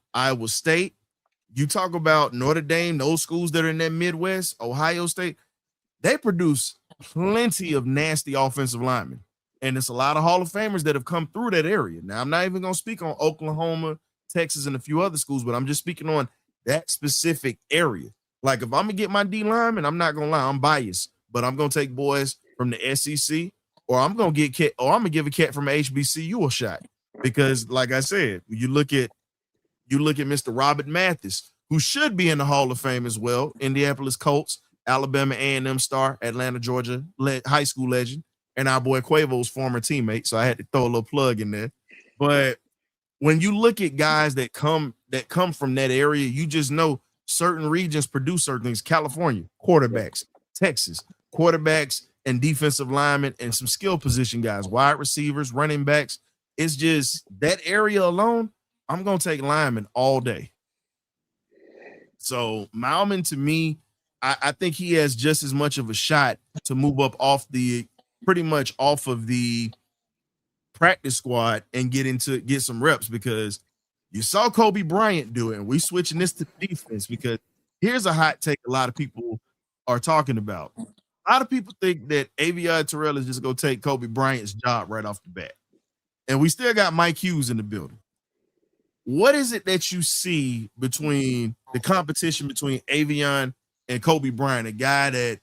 State, you talk about Notre Dame, those schools that are in that Midwest, Ohio State, they produce plenty of nasty offensive linemen. And it's a lot of Hall of Famers that have come through that area. Now, I'm not even going to speak on Oklahoma, Texas, and a few other schools, but I'm just speaking on that specific area. Like, if I'm going to get my D lineman, I'm not going to lie, I'm biased, but I'm going to take boys from the SEC, or I'm going to give a cat from HBCU a shot. Because, like I said, you look at Mr. Robert Mathis, who should be in the Hall of Fame as well, Indianapolis Colts, Alabama A&M star, Atlanta, Georgia high school legend, and our boy Quavo's former teammate, so I had to throw a little plug in there. But when you look at guys that come from that area, you just know certain regions produce certain things. California, quarterbacks, Texas, quarterbacks and defensive linemen and some skill position guys, wide receivers, running backs. It's just that area alone, I'm going to take linemen all day. So Malman, to me, I think he has just as much of a shot to move up pretty much off of the practice squad and get some reps, because you saw Kobe Bryant do it. And we switching this to defense, because here's a hot take a lot of people are talking about. A lot of people think that Avion Terrell is just going to take Kobe Bryant's job right off the bat. And we still got Mike Hughes in the building. What is it that you see between the competition between Avion and Kobe Bryant, a guy that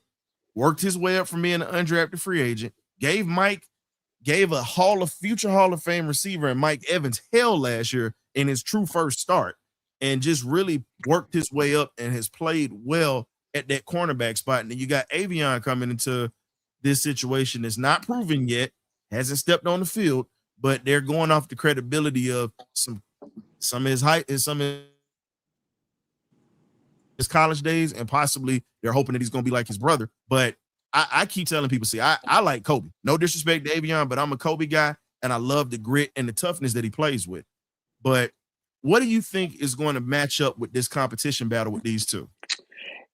worked his way up from being an undrafted free agent, gave a future Hall of Fame receiver and Mike Evans hell last year in his true first start, and just really worked his way up and has played well at that cornerback spot. And then you got Avion coming into this situation that's not proven yet, hasn't stepped on the field, but they're going off the credibility of some of his height and some of his college days, and possibly they're hoping that he's going to be like his brother. But I keep telling people, see, I like Kobe. No disrespect to Avion, but I'm a Kobe guy, and I love the grit and the toughness that he plays with. But what do you think is going to match up with this competition battle with these two?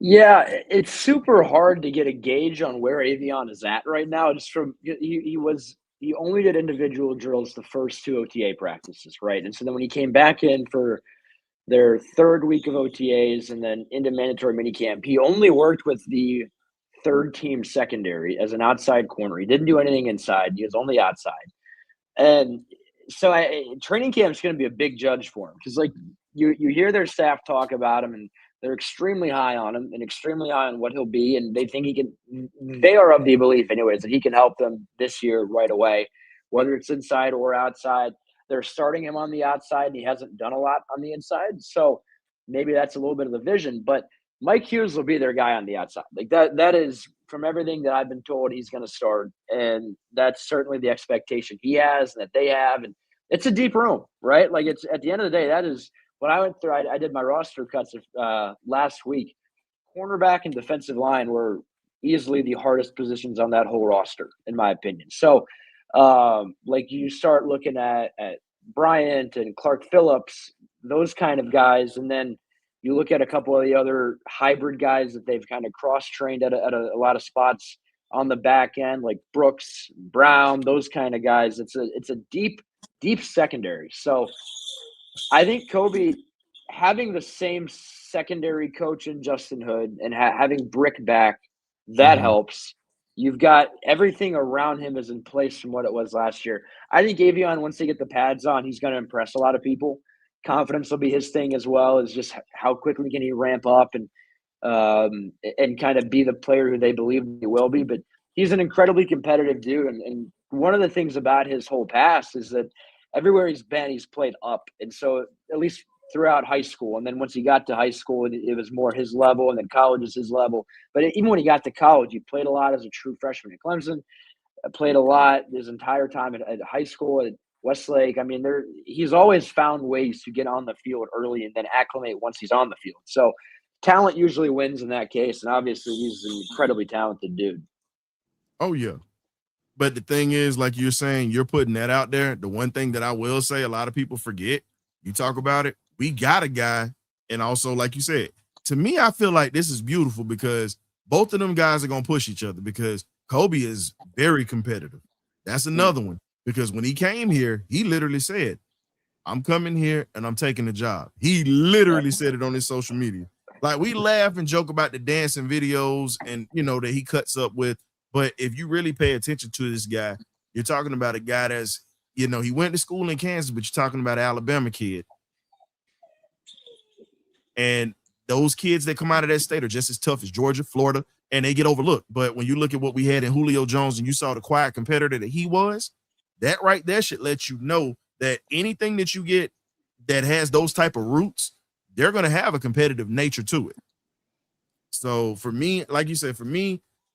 Yeah, it's super hard to get a gauge on where Avion is at right now. Just from he only did individual drills the first 2 OTA practices, right? And so then when he came back in for their third week of OTAs and then into mandatory minicamp, he only worked with the third team secondary as an outside corner. He didn't do anything inside. He was only outside. And so training camp is going to be a big judge for him, because like you hear their staff talk about him, and they're extremely high on him and extremely high on what he'll be. And they think they are of the belief anyways that he can help them this year right away, whether it's inside or outside. They're starting him on the outside, and he hasn't done a lot on the inside. So maybe that's a little bit of the vision, but Mike Hughes will be their guy on the outside. Like that is, from everything that I've been told, he's going to start. And that's certainly the expectation he has and that they have. And it's a deep room, right? Like, it's at the end of the day, that is when I went through, I did my roster cuts last week. Cornerback and defensive line were easily the hardest positions on that whole roster, in my opinion. So, like, you start looking at Bryant and Clark Phillips, those kind of guys, and then you look at a couple of the other hybrid guys that they've kind of cross-trained at a lot of spots on the back end, like Brooks, Brown, those kind of guys. It's a deep secondary. So I think Kobe, having the same secondary coach in Justin Hood and having Brick back, that helps. You've got everything around him is in place from what it was last year. I think Avion, once they get the pads on, he's going to impress a lot of people. Confidence will be his thing as well, as just how quickly can he ramp up and kind of be the player who they believe he will be. But he's an incredibly competitive dude. And one of the things about his whole past is that everywhere he's been, he's played up. And so at least throughout high school, and then once he got to high school, it was more his level, and then college is his level. But even when he got to college, he played a lot as a true freshman at Clemson, played a lot his entire time at high school at Westlake. I mean, he's always found ways to get on the field early and then acclimate once he's on the field. So talent usually wins in that case, and obviously he's an incredibly talented dude. Oh, yeah. But the thing is, like you're saying, you're putting that out there. The one thing that I will say a lot of people forget, you talk about it, we got a guy, and also, like you said, to me, I feel like this is beautiful because both of them guys are going to push each other, because Kobe is very competitive. That's another one, because when he came here, he literally said, I'm coming here and I'm taking the job. He literally said it on his social media. Like, we laugh and joke about the dancing videos and, that he cuts up with. But if you really pay attention to this guy, you're talking about a guy that's, he went to school in Kansas, but you're talking about an Alabama kid. And those kids that come out of that state are just as tough as Georgia, Florida, and they get overlooked. But when you look at what we had in Julio Jones and you saw the quiet competitor that he was, that right there should let you know that anything that you get that has those type of roots, they're going to have a competitive nature to it. So for me, like you said,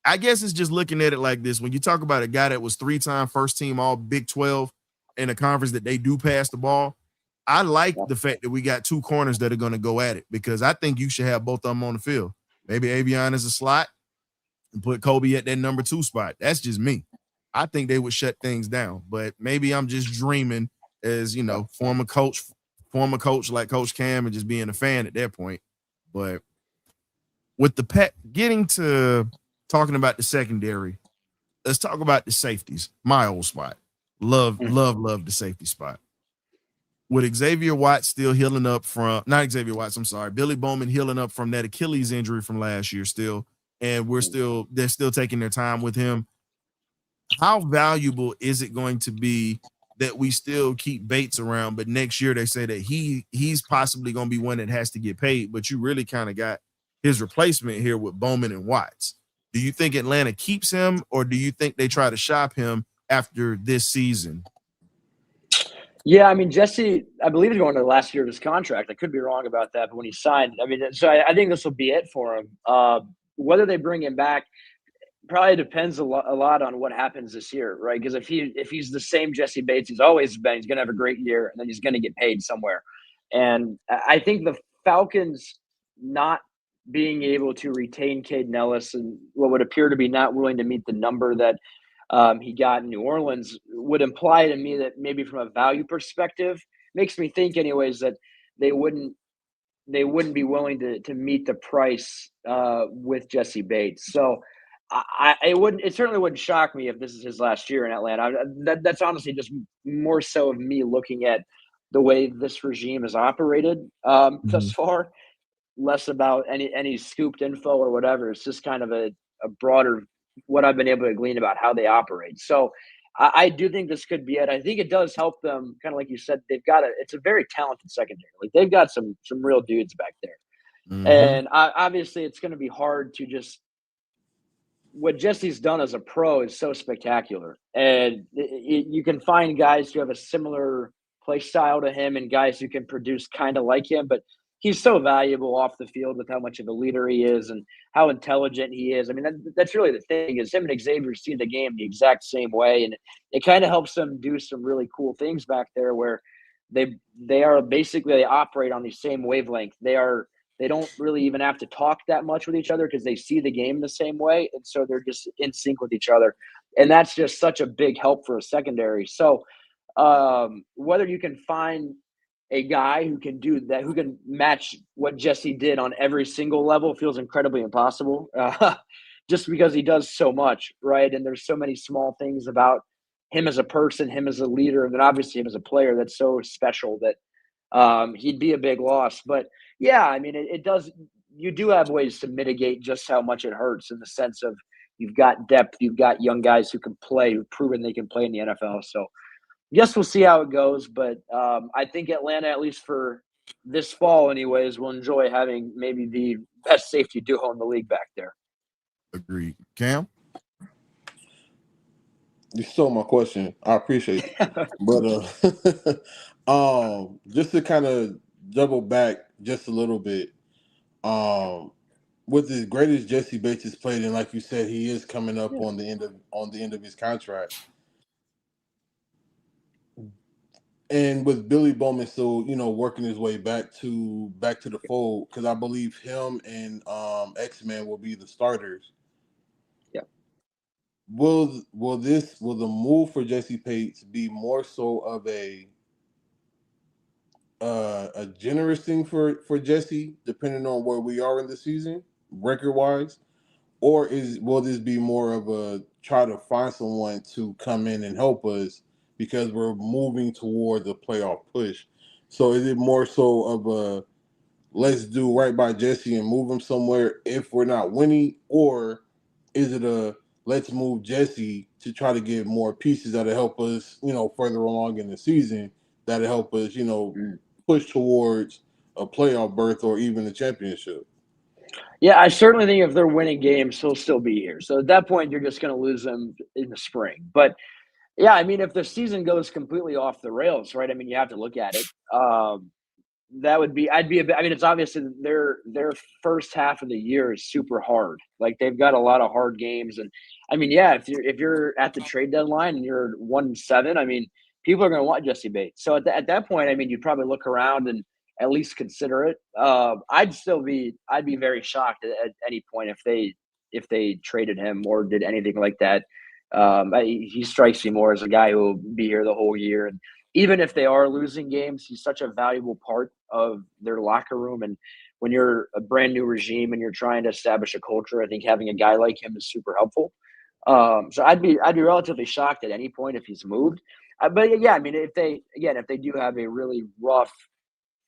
I guess it's just looking at it like this. When you talk about a guy that was 3-time first team all Big 12 in a conference that they do pass the ball, I like the fact that we got two corners that are going to go at it, because I think you should have both of them on the field. Maybe Avion is a slot and put Kobe at that number 2 spot. That's just me. I think they would shut things down, but maybe I'm just dreaming as, former coach like Coach Cam, and just being a fan at that point. But with the pet getting to talking about the secondary, let's talk about the safeties. My old spot. Love the safety spot. With Xavier Watts still healing up from not Xavier Watts, I'm sorry, Billy Bowman healing up from that Achilles injury from last year still, and they're still taking their time with him. How valuable is it going to be that we still keep Bates around, but next year they say that he's possibly going to be one that has to get paid, but you really kind of got his replacement here with Bowman and Watts. Do you think Atlanta keeps him, or do you think they try to shop him after this season? Yeah, I mean, Jesse, I believe he's going to the last year of his contract. I could be wrong about that, but when he signed, I mean, so I think this will be it for him. Whether they bring him back probably depends a lot on what happens this year, right? Because if he's the same Jesse Bates he's always been, he's going to have a great year, and then he's going to get paid somewhere. And I think the Falcons not being able to retain Caden Ellis and what would appear to be not willing to meet the number that he got in New Orleans would imply to me that maybe from a value perspective, makes me think anyways that they wouldn't be willing to meet the price with Jesse Bates. So it certainly wouldn't shock me if this is his last year in Atlanta. That's honestly just more so of me looking at the way this regime has operated thus far, less about any scooped info or whatever. It's just kind of a broader what I've been able to glean about how they operate. So I do think this could be it. I think it does help them, kind of like you said, it's a very talented secondary. Like they've got some real dudes back there. And obviously it's going to be hard to just what Jesse's done as a pro is so spectacular. And you can find guys who have a similar play style to him and guys who can produce kind of like him, but he's so valuable off the field with how much of a leader he is and how intelligent he is. I mean, that's really the thing is him and Xavier see the game the exact same way. And it kind of helps them do some really cool things back there where they are basically, they operate on the same wavelength. They don't really even have to talk that much with each other because they see the game the same way. And so they're just in sync with each other. And that's just such a big help for a secondary. So whether you can find a guy who can do that, who can match what Jesse did on every single level feels incredibly impossible just because he does so much, right? And there's so many small things about him as a person, him as a leader, and then obviously him as a player that's so special that he'd be a big loss. But yeah, I mean, it does. You do have ways to mitigate just how much it hurts in the sense of you've got depth, you've got young guys who can play, who've proven they can play in the NFL. So, yes, we'll see how it goes. But I think Atlanta, at least for this fall, anyways, will enjoy having maybe the best safety duo in the league back there. Agreed. Cam? You stole my question. I appreciate it. But just to kind of double back just a little bit, with as great as Jesse Bates has played, and like you said, he is coming up on the end of his contract. And with Billy Bowman still, working his way back to the fold, because I believe him and X-Man will be the starters. Yeah. Will the move for Jesse Bates be more so of a generous thing for Jesse, depending on where we are in the season, record wise, or will this be more of a try to find someone to come in and help us because we're moving toward the playoff push? So is it more so of a let's do right by Jesse and move him somewhere if we're not winning, or is it a let's move Jesse to try to get more pieces that'll help us, further along in the season, that'll help us, push towards a playoff berth or even a championship? Yeah, I certainly think if they're winning games, he'll still be here. So at that point, you're just going to lose them in the spring. But yeah, I mean, if the season goes completely off the rails, right? I mean, you have to look at it. That would be, I mean, it's obviously their first half of the year is super hard. Like they've got a lot of hard games. And I mean, yeah, if you're at the trade deadline and you're 1-7, I mean, people are going to want Jesse Bates. So at that point, I mean, you'd probably look around and at least consider it. I'd be very shocked at any point if they traded him or did anything like that. He strikes me more as a guy who will be here the whole year. And even if they are losing games, he's such a valuable part of their locker room. And when you're a brand new regime and you're trying to establish a culture. I think having a guy like him is super helpful. So I'd be relatively shocked at any point if he's moved. But yeah, I mean, if they do have a really rough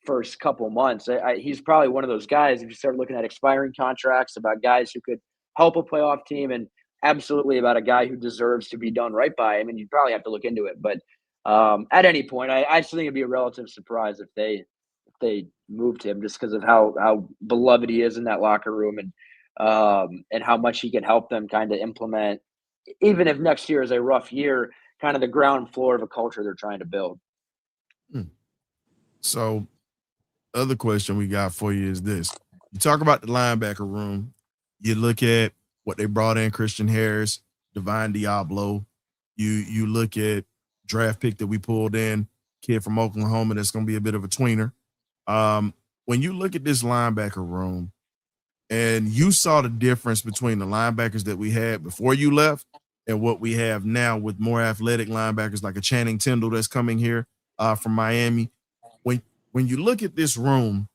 first couple months, he's probably one of those guys. If you start looking at expiring contracts, about guys who could help a playoff team, and absolutely about a guy who deserves to be done right by. I mean, you probably have to look into it, but at any point, I still think it'd be a relative surprise if they moved him, just because of how beloved he is in that locker room, and how much he can help them kind of implement, even if next year is a rough year, kind of the ground floor of a culture they're trying to build. So, other question we got for you is this: you talk about the linebacker room. You look at what they brought in, Christian Harris, Divine Diablo. You look at draft pick that we pulled in, kid from Oklahoma that's going to be a bit of a tweener. When you look at this linebacker room, and you saw the difference between the linebackers that we had before you left and what we have now with more athletic linebackers like a Channing Tindall that's coming here from Miami. When you look at this room,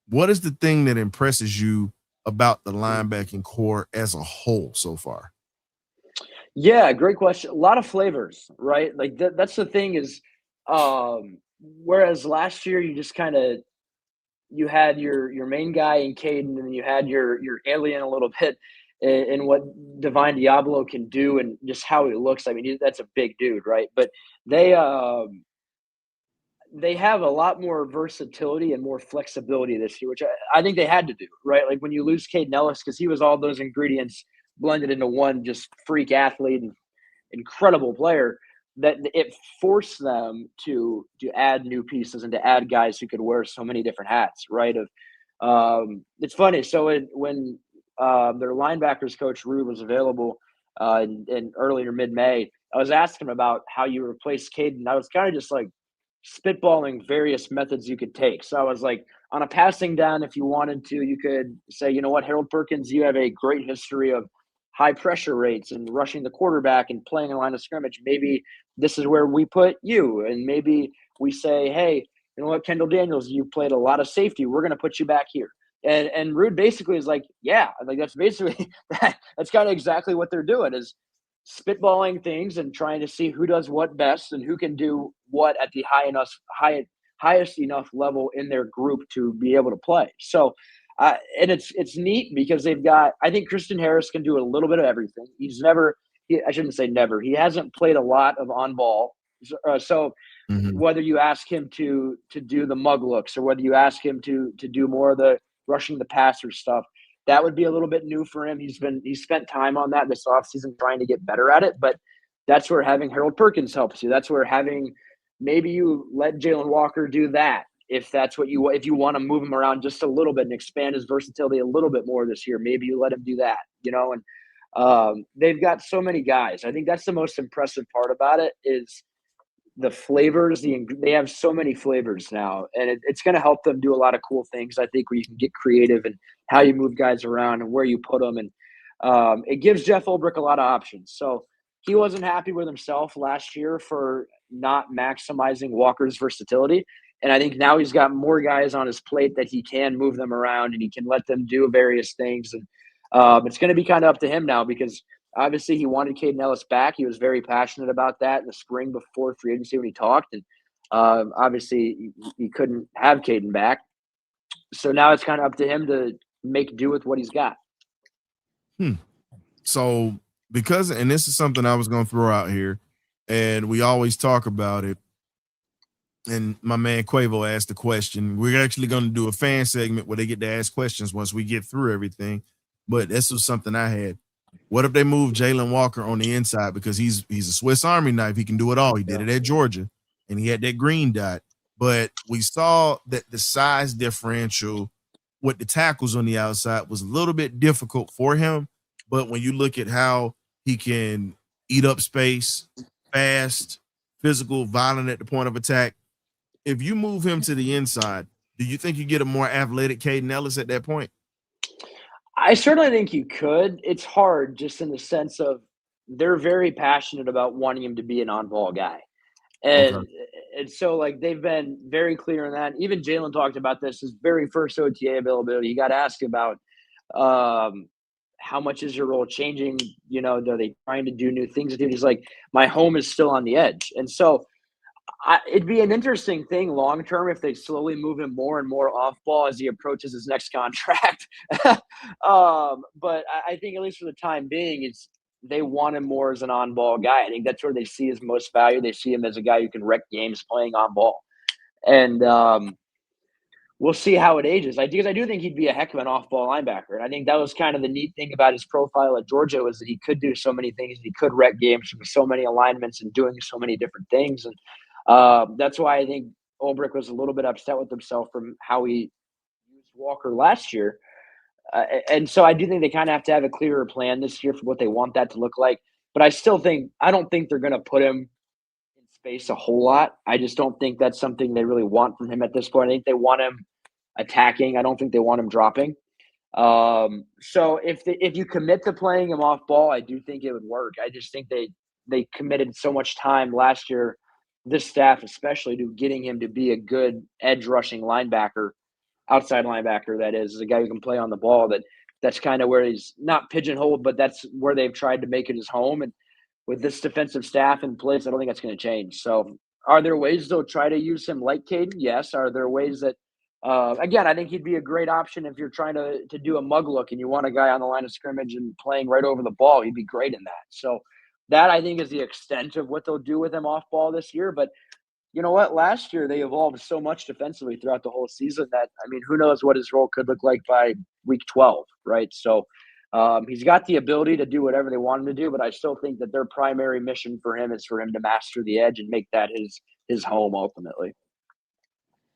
what is the thing that impresses you about the linebacking core as a whole so far? Yeah, great question. A lot of flavors, right? Like that's the thing is, whereas last year you just kind of you had your main guy in Caden, and then you had your alien a little bit in what Divine Diablo can do and just how he looks. I mean, that's a big dude, right? But they have a lot more versatility and more flexibility this year, which I think they had to do, right? Like when you lose Caden Ellis, because he was all those ingredients blended into one just freak athlete and incredible player, that it forced them to add new pieces and to add guys who could wear so many different hats, right? It's funny. So when their linebackers coach Rude was available in earlier mid-May, I was asking him about how you replace Caden. I was kind of just like spitballing various methods you could take. So I was like, on a passing down, if you wanted to, you could say, you know what, Harold Perkins, you have a great history of high pressure rates and rushing the quarterback and playing a line of scrimmage. Maybe this is where we put you. And maybe we say, hey, you know what, Kendall Daniels, you played a lot of safety. We're going to put you back here. And Rude basically is like, yeah, like that's basically that's kind of exactly what they're doing, is spitballing things and trying to see who does what best and who can do what at the highest enough level in their group to be able to play. So, and it's neat because they've got, I think Christian Harris can do a little bit of everything. I shouldn't say never. He hasn't played a lot of on ball. So whether you ask him to do the mug looks or whether you ask him to do more of the rushing the passer stuff, that would be a little bit new for him. He's spent time on that this offseason trying to get better at it, but that's where having Harold Perkins helps you. That's where maybe you let Jalen Walker do that. If that's what if you want to move him around just a little bit and expand his versatility a little bit more this year, maybe you let him do that, and they've got so many guys. I think that's the most impressive part about it is the flavors. They have so many flavors now, and it's going to help them do a lot of cool things. I think where you can get creative and how you move guys around and where you put them, and it gives Jeff Ulbrich a lot of options. So he wasn't happy with himself last year for not maximizing Walker's versatility, and I think now he's got more guys on his plate that he can move them around and he can let them do various things, and it's going to be kind of up to him now because obviously he wanted Caden Ellis back. He was very passionate about that in the spring before free agency when he talked, and obviously he couldn't have Caden back. So now it's kind of up to him to make do with what he's got. So because, and this is something I was going to throw out here, and we always talk about it, and my man Quavo asked the question. We're actually going to do a fan segment where they get to ask questions once we get through everything, but this was something I had. What if they move Jalen Walker on the inside because he's a Swiss Army knife? He can do it all. He did it at Georgia, and he had that green dot. But we saw that the size differential with the tackles on the outside was a little bit difficult for him. But when you look at how he can eat up space, fast, physical, violent at the point of attack, if you move him to the inside, do you think you get a more athletic Caden Ellis at that point? I certainly think you could. It's hard just in the sense of they're very passionate about wanting him to be an on-ball guy. And And so, like, they've been very clear on that. Even Jalen talked about this, his very first OTA availability. He got asked about how much is your role changing? You know, are they trying to do new things with you? He's like, my home is still on the edge. And so it'd be an interesting thing long term if they slowly move him more and more off ball as he approaches his next contract. But I think, at least for the time being, they want him more as an on ball guy. I think that's where they see his most value. They see him as a guy who can wreck games playing on ball. And we'll see how it ages. Because I do think he'd be a heck of an off ball linebacker. And I think that was kind of the neat thing about his profile at Georgia, was that he could do so many things. He could wreck games from so many alignments and doing so many different things. And that's why I think Ulbrich was a little bit upset with himself from how he used Walker last year. And so I do think they kind of have to have a clearer plan this year for what they want that to look like. But I don't think they're going to put him in space a whole lot. I just don't think that's something they really want from him at this point. I think they want him attacking. I don't think they want him dropping. So if you commit to playing him off ball, I do think it would work. I just think they committed so much time last year, this staff especially, to getting him to be a good edge rushing linebacker, outside linebacker, that is, a guy who can play on the ball. That's kind of where he's not pigeonholed, but that's where they've tried to make it his home. And with this defensive staff in place, I don't think that's going to change. So are there ways they'll try to use him like Caden? Yes. Are there ways that again, I think he'd be a great option if you're trying to do a mug look and you want a guy on the line of scrimmage and playing right over the ball. He'd be great in that. So that, I think, is the extent of what they'll do with him off ball this year. But you know what? Last year they evolved so much defensively throughout the whole season that, I mean, who knows what his role could look like by week 12, right? So he's got the ability to do whatever they want him to do, but I still think that their primary mission for him is for him to master the edge and make that his home ultimately.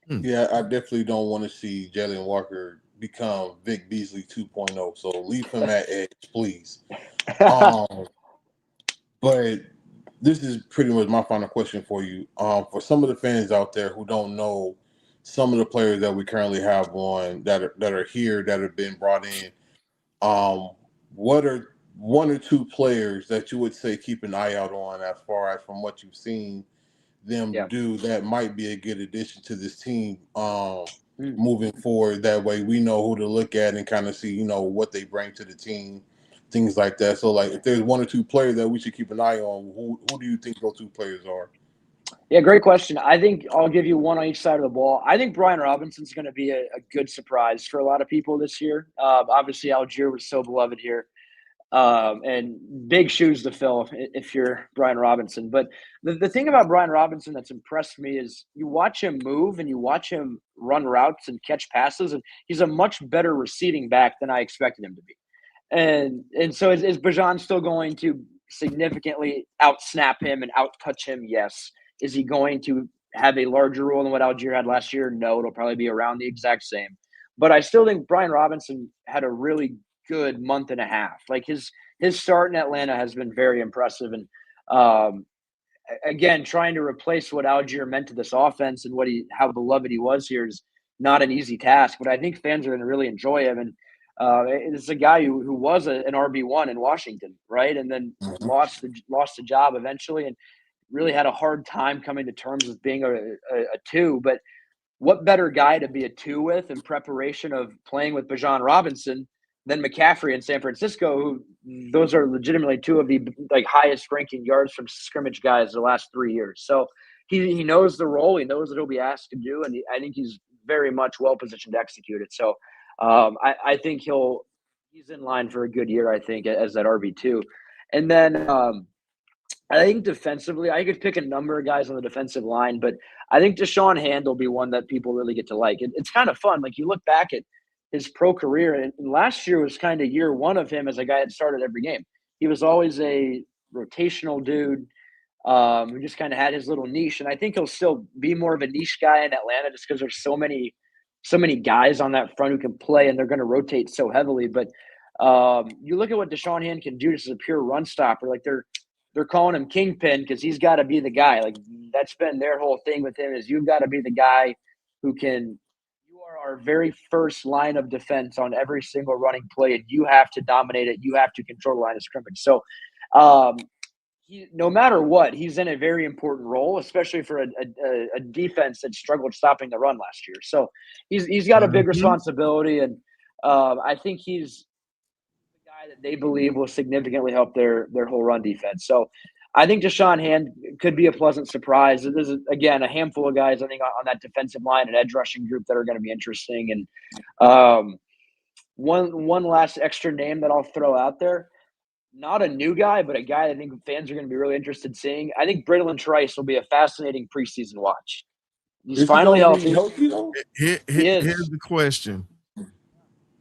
Yeah, I definitely don't want to see Jalen Walker become Vic Beasley 2.0. So leave him at edge, please. But this is pretty much my final question for you. For some of the fans out there who don't know some of the players that we currently have on that are here that have been brought in, what are one or two players that you would say keep an eye out on, as far as from what you've seen them do, that might be a good addition to this team moving forward? That way we know who to look at and kind of see, what they bring to the team, things like that. So, like, if there's one or two players that we should keep an eye on, who do you think those two players are? Yeah, great question. I think I'll give you one on each side of the ball. I think Brian Robinson's going to be a good surprise for a lot of people this year. Obviously, Algier was so beloved here. And big shoes to fill if you're Brian Robinson. But the thing about Brian Robinson that's impressed me is you watch him move and you watch him run routes and catch passes, and he's a much better receiving back than I expected him to be. And so is Bijan still going to significantly out-snap him and out-touch him? Yes. Is he going to have a larger role than what Algier had last year? No, it'll probably be around the exact same. But I still think Brian Robinson had a really good month and a half. Like his start in Atlanta has been very impressive. And again, trying to replace what Algier meant to this offense and how beloved he was here is not an easy task. But I think fans are going to really enjoy him. And it's a guy who was an RB1 in Washington, right? And then lost the job eventually, and really had a hard time coming to terms with being a 2. But what better guy to be a 2 with in preparation of playing with Bijan Robinson than McCaffrey in San Francisco, who those are legitimately 2 of the highest ranking yards from scrimmage guys the last 3 years. So he knows the role. He knows what he'll be asked to do. And I think he's very much well positioned to execute it. So I think he's in line for a good year, I think, as that RB2. And then I think defensively, I could pick a number of guys on the defensive line, but I think Deshaun Hand will be one that people really get to like. It's kind of fun. Like, you look back at his pro career, and last year was kind of year one of him as a guy that started every game. He was always a rotational dude who just kind of had his little niche, and I think he'll still be more of a niche guy in Atlanta just because there's so many guys on that front who can play, and they're going to rotate so heavily. But you look at what Deshaun Hand can do just as a pure run stopper. Like, they're calling him Kingpin because he's got to be the guy. Like, that's been their whole thing with him, is you've got to be the guy who can – you are our very first line of defense on every single running play, and you have to dominate it. You have to control the line of scrimmage. So no matter what, he's in a very important role, especially for a defense that struggled stopping the run last year. So he's got a big responsibility, and I think he's the guy that they believe will significantly help their whole run defense. So I think Deshaun Hand could be a pleasant surprise. There's, again, a handful of guys, I think, on that defensive line and edge rushing group that are going to be interesting. And one last extra name that I'll throw out there, not a new guy, but a guy I think fans are going to be really interested in seeing. I think Braylon Trice will be a fascinating preseason watch. He's finally healthy. Here's the question.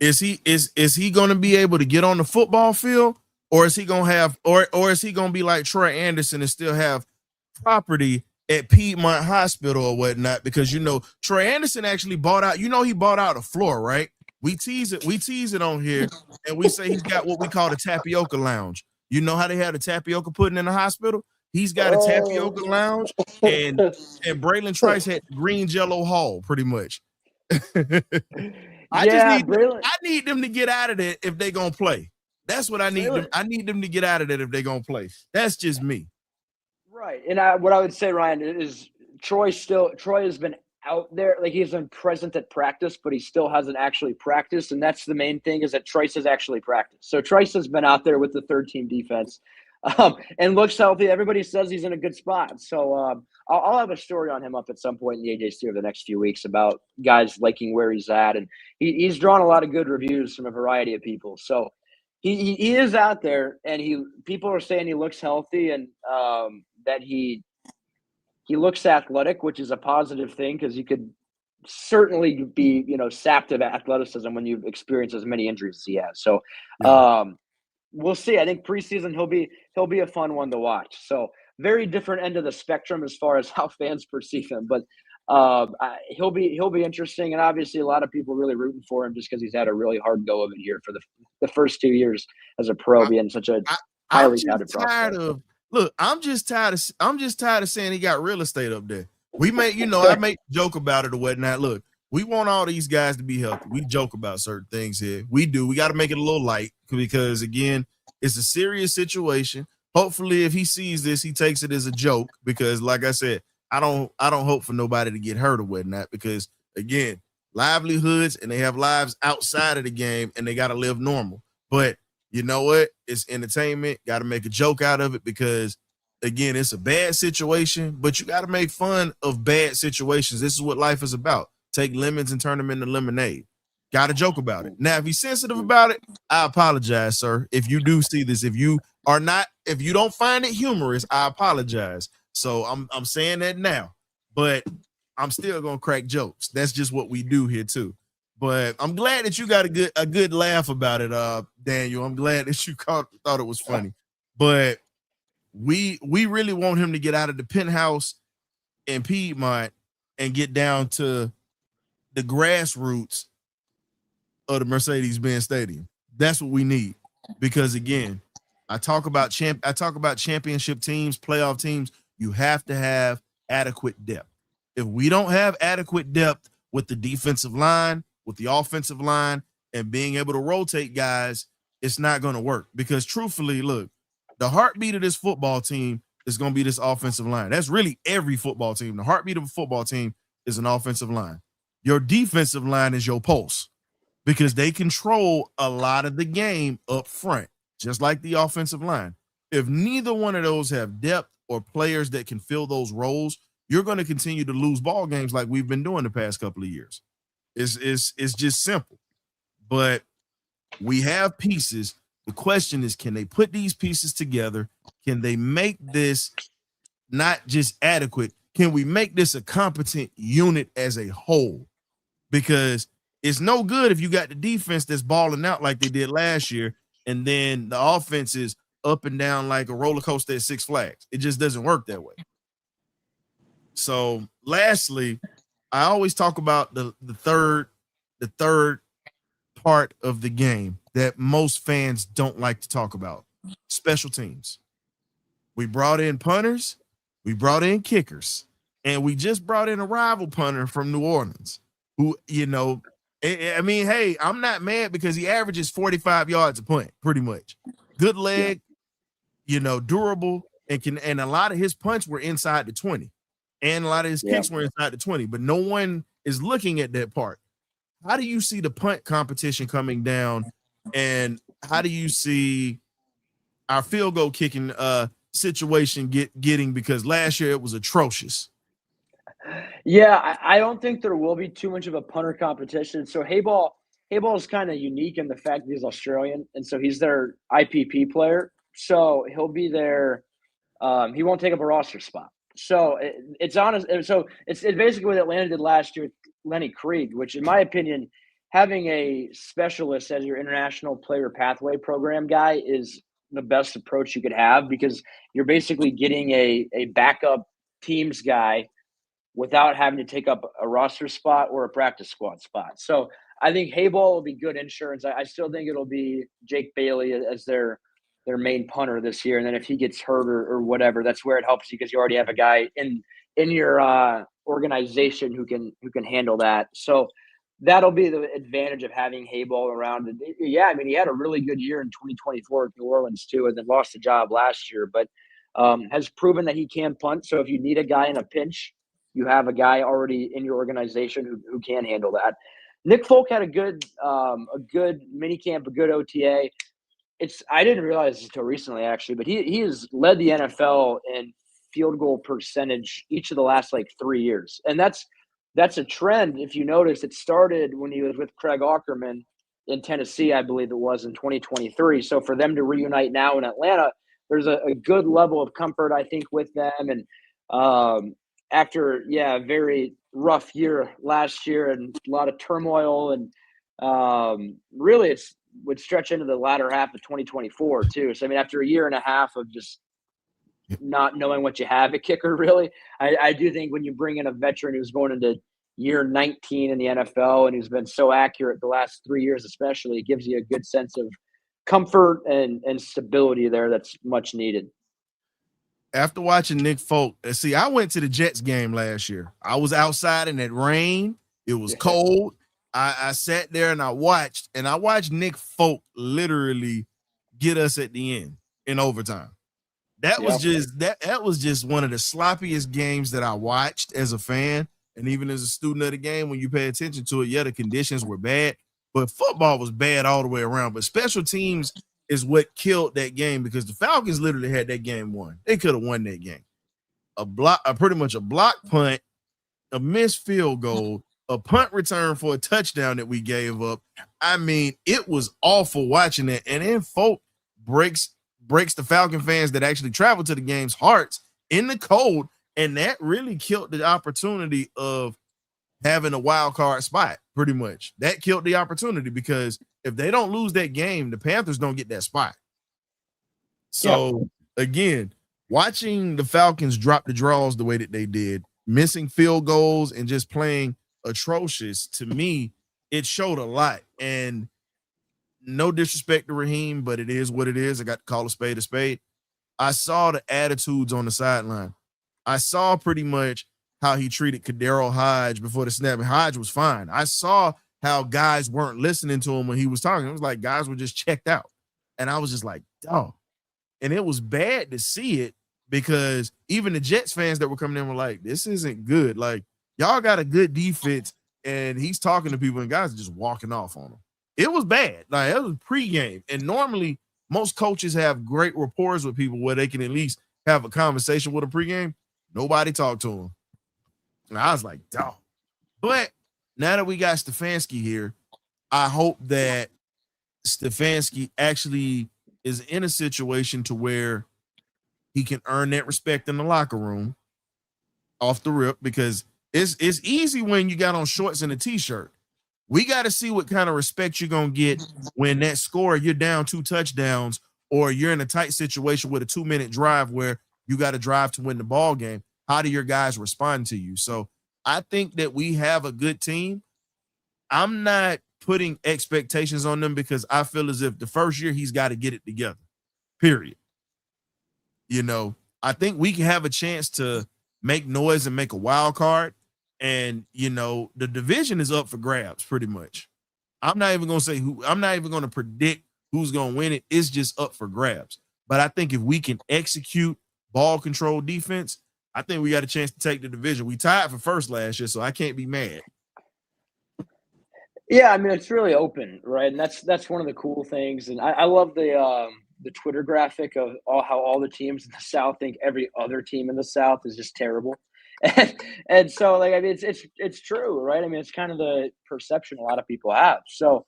Is he going to be able to get on the football field, or is he going to have, or is he going to be like Troy Anderson and still have property at Piedmont Hospital or whatnot? Because, Troy Anderson actually bought out, he bought out a floor, right? We tease it on here, and we say he's got what we call the tapioca lounge. You know how they have the tapioca pudding in the hospital? He's got a tapioca lounge, and Braylon Trice had green jello hall, pretty much. I need them to get out of there if they're gonna play. That's what I need them. I need them to get out of there if they're gonna play. That's just me. Right. And what I would say, Ryan, is Troy has been out there, like he's been present at practice, but he still hasn't actually practiced. And that's the main thing, is that Trice has actually practiced. So Trice has been out there with the third team defense and looks healthy. Everybody says he's in a good spot. So I'll have a story on him up at some point in the AJC over the next few weeks about guys liking where he's at. And he's drawn a lot of good reviews from a variety of people. So he is out there, and people are saying he looks healthy, and that he looks athletic, which is a positive thing, because you could certainly be, sapped of athleticism when you've experienced as many injuries as he has. So we'll see. I think preseason he'll be a fun one to watch. So very different end of the spectrum as far as how fans perceive him, but he'll be interesting. And obviously a lot of people really rooting for him just because he's had a really hard go of it here for the first 2 years as a pro, being such a highly touted prospect. Look, I'm just tired of saying he got real estate up there. We make, I make joke about it or whatnot. Look, we want all these guys to be healthy. We joke about certain things here. We do. We got to make it a little light because, again, it's a serious situation. Hopefully, if he sees this, he takes it as a joke because, like I said, I don't hope for nobody to get hurt or whatnot because, again, livelihoods, and they have lives outside of the game, and they got to live normal. But you know what? It's entertainment. Got to make a joke out of it because, again, it's a bad situation, but you got to make fun of bad situations. This is what life is about. Take lemons and turn them into lemonade. Got to joke about it. Now, if he's sensitive about it, I apologize, sir. If you do see this, if you don't find it humorous, I apologize. So I'm saying that now, but I'm still going to crack jokes. That's just what we do here too. But I'm glad that you got a good laugh about it, Daniel. I'm glad that you thought it was funny. But we really want him to get out of the penthouse in Piedmont and get down to the grassroots of the Mercedes-Benz Stadium. That's what we need. Because again, I talk about championship teams, playoff teams. You have to have adequate depth. If we don't have adequate depth with the defensive line, with the offensive line, and being able to rotate guys, it's not going to work. Because truthfully, look, the heartbeat of this football team is going to be this offensive line. That's really every football team. The heartbeat of a football team is an offensive line. Your defensive line is your pulse because they control a lot of the game up front, just like the offensive line. If neither one of those have depth or players that can fill those roles, you're going to continue to lose ball games like we've been doing the past couple of years. It's just simple. But we have pieces. The question is, can they put these pieces together? Can they make this not just adequate? Can we make this a competent unit as a whole? Because it's no good if you got the defense that's balling out like they did last year, and then the offense is up and down like a roller coaster at Six Flags. It just doesn't work that way. So lastly, I always talk about the third part of the game that most fans don't like to talk about: special teams. We brought in punters, we brought in kickers, and we just brought in a rival punter from New Orleans who, I mean, hey, I'm not mad because he averages 45 yards a punt, pretty much. Good leg, durable, and a lot of his punts were inside the 20, and a lot of his kicks were inside the 20, but no one is looking at that part. How do you see the punt competition coming down, and how do you see our field goal kicking situation getting, because last year it was atrocious? Yeah, I don't think there will be too much of a punter competition. So Hayball is kind of unique in the fact that he's Australian, and so he's their IPP player. So he'll be there. He won't take up a roster spot. So it's honest. So it's basically what Atlanta did last year with Lenny Krieg, which, in my opinion, having a specialist as your international player pathway program guy is the best approach you could have, because you're basically getting a backup teams guy without having to take up a roster spot or a practice squad spot. So I think Hayball will be good insurance. I still think it'll be Jake Bailey as their main punter this year. And then if he gets hurt or whatever, that's where it helps you, because you already have a guy in your organization who can handle that. So that'll be the advantage of having Hayball around. And yeah, I mean, he had a really good year in 2024 at New Orleans too, and then lost the job last year, but has proven that he can punt. So if you need a guy in a pinch, you have a guy already in your organization who can handle that. Nick Folk had a good mini camp, a good OTA. I didn't realize this until recently, actually, but he has led the NFL in field goal percentage each of the last 3 years. And that's a trend. If you notice, it started when he was with Craig Aukerman in Tennessee, I believe it was, in 2023. So for them to reunite now in Atlanta, there's a good level of comfort, I think, with them. And after a very rough year last year and a lot of turmoil, and really it would stretch into the latter half of 2024 too. So I mean, after a year and a half of just not knowing what you have at kicker, really, I do think when you bring in a veteran who's going into year 19 in the NFL and who's been so accurate the last 3 years especially, it gives you a good sense of comfort and stability there that's much needed. After watching Nick Folk, see, I went to the Jets game last year. I was outside in that rain. It was cold. I sat there and I watched Nick Folk literally get us at the end in overtime. That was just one of the sloppiest games that I watched as a fan, and even as a student of the game. When you pay attention to it, the conditions were bad, but football was bad all the way around. But special teams is what killed that game, because the Falcons literally had that game won. They could have won that game. Pretty much a block punt, a missed field goal, a punt return for a touchdown that we gave up. I mean, it was awful watching that. And then Folk breaks the Falcon fans that actually travel to the game's hearts in the cold, and that really killed the opportunity of having a wild card spot. Pretty much that killed the opportunity, because if they don't lose that game, the Panthers don't get that spot. So again, watching the Falcons drop the draws the way that they did, missing field goals and just playing atrocious, to me, it showed a lot. And no disrespect to Raheem, but it is what it is. I got to call a spade a spade. I saw the attitudes on the sideline. I saw pretty much how he treated Kadero Hodge before the snap, and Hodge was fine. I saw how guys weren't listening to him when he was talking. It was like guys were just checked out. And I was just like, oh. And it was bad to see it, because even the Jets fans that were coming in were like, this isn't good. Like, y'all got a good defense, and he's talking to people, and guys are just walking off on him. It was bad. Like, it was pregame. And normally most coaches have great rapport with people where they can at least have a conversation with a pregame. Nobody talked to him. And I was like, dog. But now that we got Stefanski here, I hope that Stefanski actually is in a situation to where he can earn that respect in the locker room off the rip, because it's easy when you got on shorts and a t-shirt. We got to see what kind of respect you're going to get when that score, you're down 2 touchdowns, or you're in a tight situation with a 2-minute drive where you got to drive to win the ball game. How do your guys respond to you? So I think that we have a good team. I'm not putting expectations on them, because I feel as if the first year he's got to get it together, period. I think we can have a chance to make noise and make a wild card. And, the division is up for grabs pretty much. I'm not even going to say who. I'm not even going to predict who's going to win it. It's just up for grabs. But I think if we can execute, ball control defense, I think we got a chance to take the division. We tied for first last year, so I can't be mad. Yeah, I mean it's really open, right? And that's one of the cool things. And I love the Twitter graphic of how all the teams in the South think every other team in the South is just terrible. And so like I mean it's true, right? I mean it's kind of the perception a lot of people have. So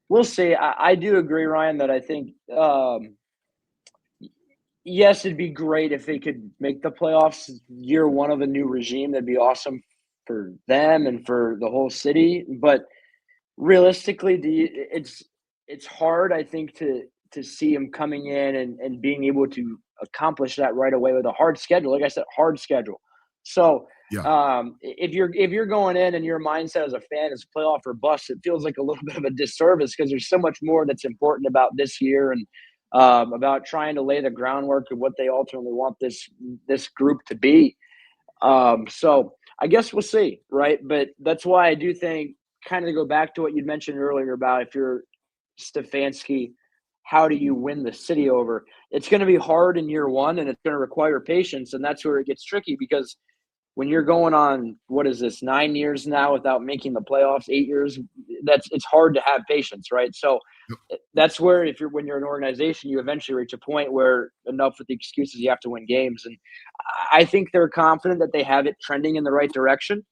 we'll see. I do agree, Ryan, that I think yes, it'd be great if they could make the playoffs year one of a new regime. That'd be awesome for them and for the whole city. But realistically, it's hard, I think, to see him coming in and being able to accomplish that right away with a hard schedule. Like I said, hard schedule. So Yeah. if you're going in and your mindset as a fan is playoff or bust, it feels like a little bit of a disservice because there's so much more that's important about this year and about trying to lay the groundwork of what they ultimately want this group to be. So I guess we'll see, right? But that's why I do think, kind of to go back to what you'd mentioned earlier about if you're Stefanski, how do you win the city over? It's going to be hard in year one, and it's going to require patience, and that's where it gets tricky because when you're going on what is this 9 years now without making the playoffs, 8 years, it's hard to have patience, right? So that's where when you're an organization, you eventually reach a point where enough with the excuses, you have to win games, and I think they're confident that they have it trending in the right direction.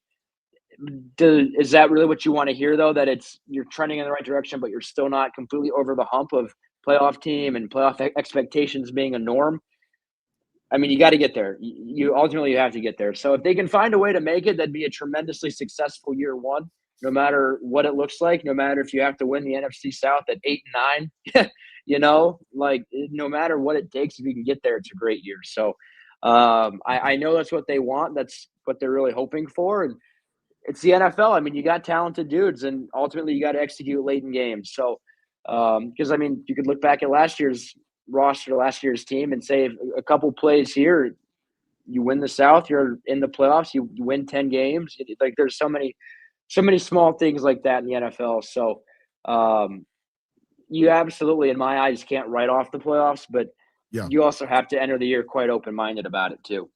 Is that really what you want to hear, though, that you're trending in the right direction, but you're still not completely over the hump of playoff team and playoff expectations being a norm? I mean, you got to get there. You ultimately have to get there. So if they can find a way to make it, that'd be a tremendously successful year one, no matter what it looks like, no matter if you have to win the NFC South at 8-9, like no matter what it takes, if you can get there, it's a great year. So I know that's what they want. That's what they're really hoping for. And it's the NFL. I mean, you got talented dudes, and ultimately you got to execute late in games. So, because I mean, you could look back at last year's roster, last year's team, and say if a couple plays here, you win the South, you're in the playoffs, you win 10 games. Like there's so many small things like that in the NFL. So, you absolutely, in my eyes, can't write off the playoffs, but you also have to enter the year quite open-minded about it too.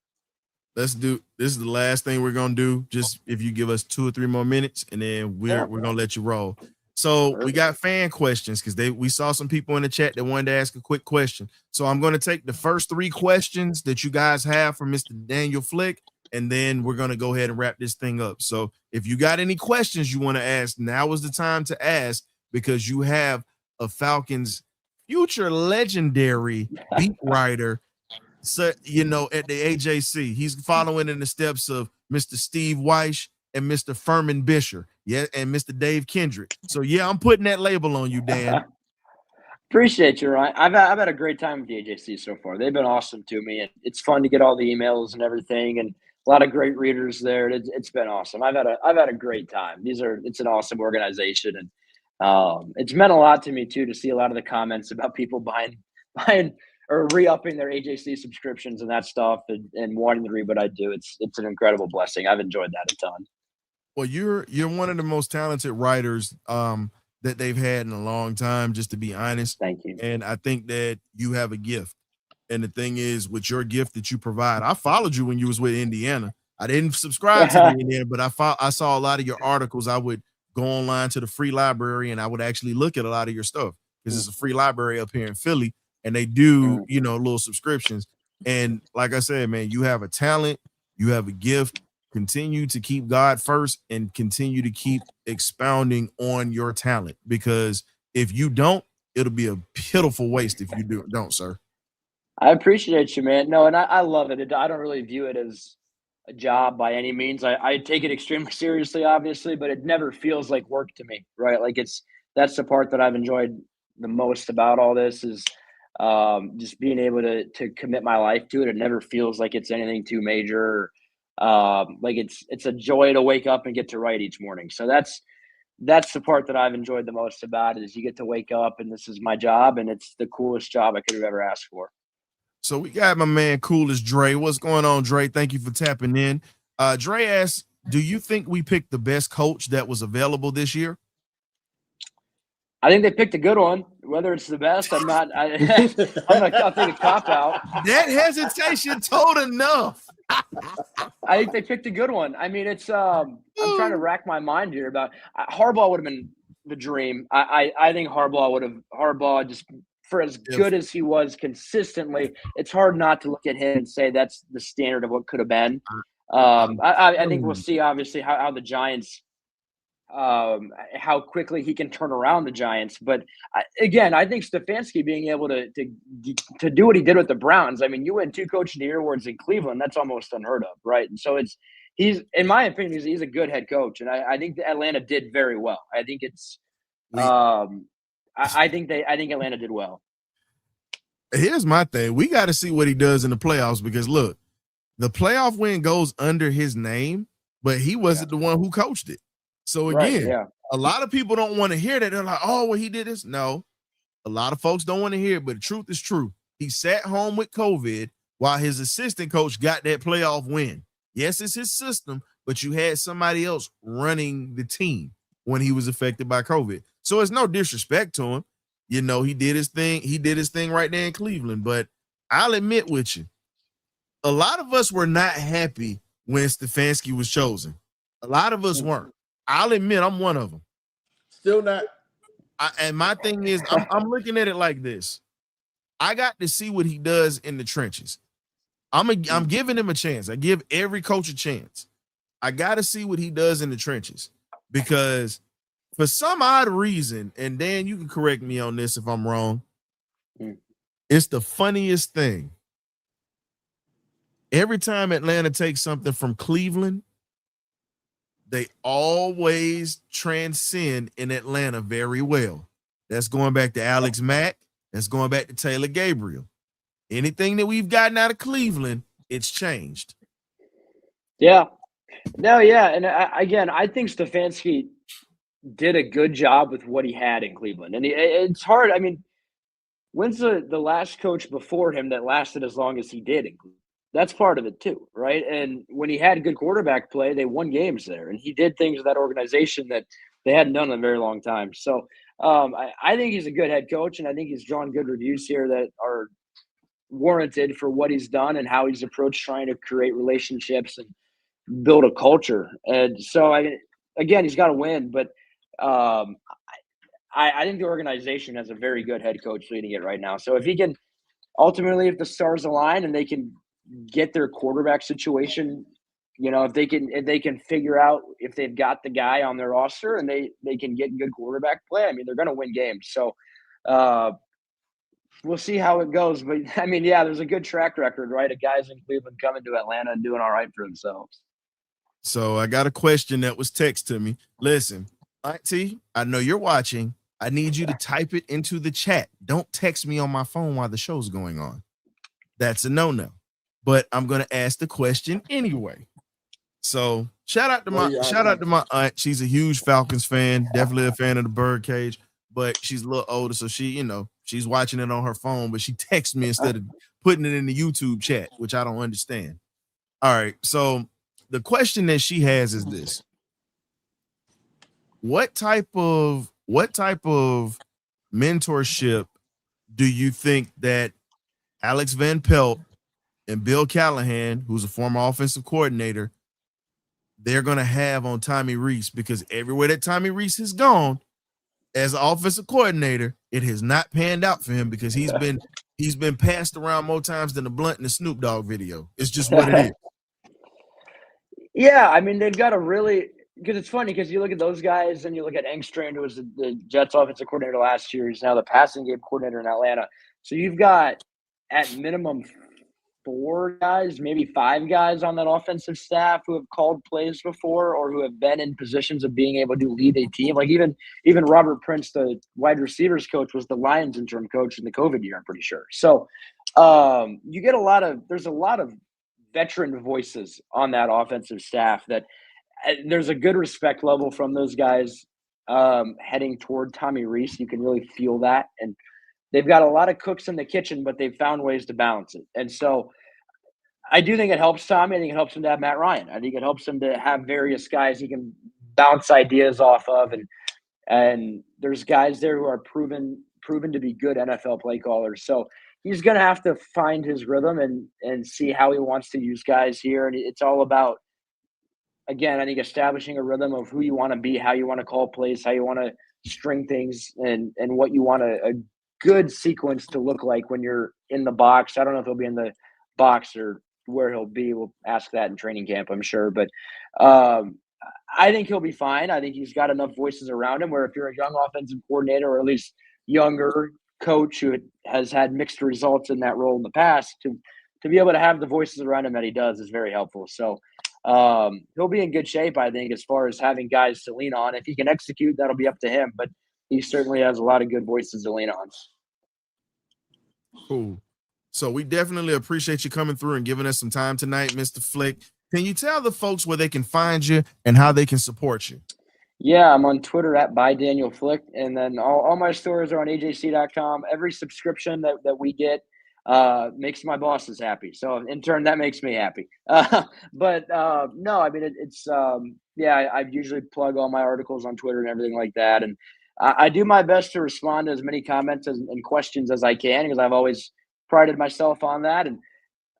This is the last thing we're gonna do. Just if you give us 2 or 3 more minutes, and then we're gonna let you roll. So we got fan questions because we saw some people in the chat that wanted to ask a quick question. So I'm gonna take the first 3 questions that you guys have from Mr. Daniel Flick, and then we're gonna go ahead and wrap this thing up. So if you got any questions you want to ask, now is the time to ask because you have a Falcons future legendary beat writer. So, at the AJC, he's following in the steps of Mr. Steve Weish and Mr. Furman Bisher, and Mr. Dave Kendrick. So, I'm putting that label on you, Dan. Appreciate you, Ryan. I've had a great time with the AJC so far. They've been awesome to me, and it's fun to get all the emails and everything, and a lot of great readers there. It's been awesome. I've had a great time. It's an awesome organization, and it's meant a lot to me too to see a lot of the comments about people buying or re-upping their AJC subscriptions and that stuff and wanting to read what I do. It's an incredible blessing. I've enjoyed that a ton. Well, you're one of the most talented writers that they've had in a long time, just to be honest. Thank you. And I think that you have a gift. And the thing is, with your gift that you provide, I followed you when you was with Indiana. I didn't subscribe to the Indiana, but I saw a lot of your articles. I would go online to the free library and I would actually look at a lot of your stuff because it's a free library up here in Philly. And they do, little subscriptions. And like I said, man, you have a talent, you have a gift. Continue to keep God first and continue to keep expounding on your talent, because if you don't, it'll be a pitiful waste if you don't, sir. I appreciate you, man. No, and I love it. I don't really view it as a job by any means. I take it extremely seriously, obviously, but it never feels like work to me, right? Like that's the part that I've enjoyed the most about all this is just being able to commit my life to it. It never feels like it's anything too major. Like it's a joy to wake up and get to write each morning. So that's the part that I've enjoyed the most about it is you get to wake up and this is my job and it's the coolest job I could have ever asked for. So we got my man Coolest Dre. What's going on, Dre? Thank you for tapping in. Dre asks, do you think we picked the best coach that was available this year? I think they picked a good one. Whether it's the best, I'm not. I'll take a cop out. That hesitation told enough. I think they picked a good one. I mean, it's. I'm trying to rack my mind here about Harbaugh would have been the dream. I think Harbaugh just for as good as he was consistently, it's hard not to look at him and say that's the standard of what could have been. I think we'll see obviously how the Giants. How quickly he can turn around the Giants. But again, I think Stefanski being able to do what he did with the Browns. I mean, you win 2 Coach of the Year awards in Cleveland. That's almost unheard of, right? And so he's in my opinion, he's a good head coach, and I think Atlanta did very well. I think it's I think Atlanta did well. Here's my thing: we got to see what he does in the playoffs because look, the playoff win goes under his name, but he wasn't the one who coached it. So again, a lot of people don't want to hear that. They're like, oh, well, he did this. No, a lot of folks don't want to hear it, but the truth is true. He sat home with COVID while his assistant coach got that playoff win. Yes, it's his system, but you had somebody else running the team when he was affected by COVID. So it's no disrespect to him. You know, he did his thing. He did his thing right there in Cleveland. But I'll admit with you, a lot of us were not happy when Stefanski was chosen. A lot of us weren't. I'll admit I'm one of them. Still not. And my thing is, I'm looking at it like this. I got to see what he does in the trenches. I'm giving him a chance. I give every coach a chance. I got to see what he does in the trenches because for some odd reason, and Dan, you can correct me on this if I'm wrong, it's the funniest thing. Every time Atlanta takes something from Cleveland, they always transcend in Atlanta very well. That's going back to Alex Mack. That's going back to Taylor Gabriel. Anything that we've gotten out of Cleveland, it's changed. Yeah. No, yeah. And again, I think Stefanski did a good job with what he had in Cleveland. And it's hard. I mean, when's the last coach before him that lasted as long as he did in Cleveland? That's part of it too, right? And when he had good quarterback play, they won games there. And he did things with that organization that they hadn't done in a very long time. So I think he's a good head coach, and I think he's drawn good reviews here that are warranted for what he's done and how he's approached trying to create relationships and build a culture. And so, again, he's got to win. But I think the organization has a very good head coach leading it right now. So if he can – ultimately, if the stars align and they can – get their quarterback situation, you know, if they can figure out if they've got the guy on their roster and they can get good quarterback play, I mean, they're going to win games. So we'll see how it goes. But I mean, yeah, there's a good track record, right, of guys in Cleveland coming to Atlanta and doing all right for themselves. So I got a question that was text to me. Listen, Auntie, I know you're watching. I need you to type it into the chat. Don't text me on my phone while the show's going on. That's a no-no. But I'm gonna ask the question anyway. So shout out to my aunt. She's a huge Falcons fan, definitely a fan of the Birdcage, but she's a little older, so she's watching it on her phone, but she texts me instead of putting it in the YouTube chat, which I don't understand. All right, so the question that she has is this: what type of mentorship do you think that Alex Van Pelt and Bill Callahan, who's a former offensive coordinator, they're going to have on Tommy Rees? Because everywhere that Tommy Rees has gone as an offensive coordinator, it has not panned out for him because he's been passed around more times than the Blunt and the Snoop Dogg video. It's just what it is. Yeah, I mean, they've got a really – because it's funny because you look at those guys and you look at Engstrand, who was the Jets offensive coordinator last year. He's now the passing game coordinator in Atlanta. So you've got at minimum 4 guys, maybe 5 guys on that offensive staff who have called plays before or who have been in positions of being able to lead a team. Like even Robert Prince, the wide receivers coach, was the Lions interim coach in the COVID year, I'm pretty sure. So you get there's a lot of veteran voices on that offensive staff that there's a good respect level from those guys heading toward Tommy Rees. You can really feel that. And they've got a lot of cooks in the kitchen, but they've found ways to balance it. And so I do think it helps Tommy. I think it helps him to have Matt Ryan. I think it helps him to have various guys he can bounce ideas off of. And and there's guys there who are proven to be good NFL play callers. So he's going to have to find his rhythm and see how he wants to use guys here. And it's all about, again, I think establishing a rhythm of who you want to be, how you want to call plays, how you want to string things, and what you want a good sequence to look like when you're in the box. I don't know if he'll be in the box or where he'll be. We'll ask that in training camp, I'm sure. But I think he'll be fine. I think he's got enough voices around him where if you're a young offensive coordinator or at least younger coach who has had mixed results in that role in the past, to be able to have the voices around him that he does is very helpful. So he'll be in good shape, I think, as far as having guys to lean on. If he can execute, that'll be up to him. But he certainly has a lot of good voices to lean on. Cool. So we definitely appreciate you coming through and giving us some time tonight, Mr. Flick. Can you tell the folks where they can find you and how they can support you? Yeah, I'm on Twitter at @ByDanielFlick, and then all my stories are on AJC.com. Every subscription that we get makes my bosses happy. So in turn, that makes me happy. But no, I mean, I usually plug all my articles on Twitter and everything like that. And I do my best to respond to as many comments and questions as I can, because I've always prided myself on that. And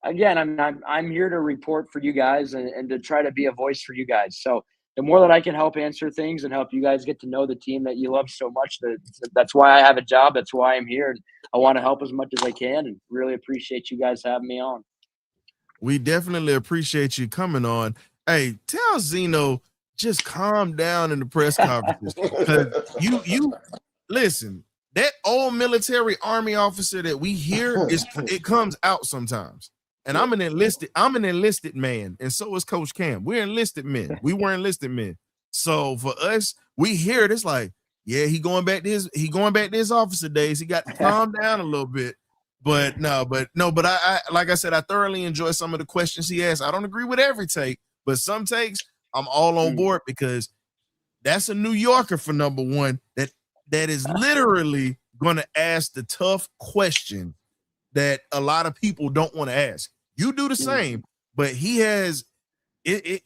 again, I'm here to report for you guys and to try to be a voice for you guys. So the more that I can help answer things and help you guys get to know the team that you love so much, that's why I have a job. That's why I'm here. And I want to help as much as I can, and really appreciate you guys having me on. We definitely appreciate you coming on. Hey, tell Zeno, just calm down in the press conferences. Because you listen, that old military army officer that we hear it comes out sometimes. And I'm an enlisted man, and so is Coach Cam. We're enlisted men. We were enlisted men. So for us, we hear it. It's like, yeah, he going back to his officer days. He got to calm down a little bit. But I like I said, I thoroughly enjoy some of the questions he asked. I don't agree with every take, but some takes I'm all on board, because that's a New Yorker for number one that is literally going to ask the tough question that a lot of people don't want to ask. You do the same, but he has it.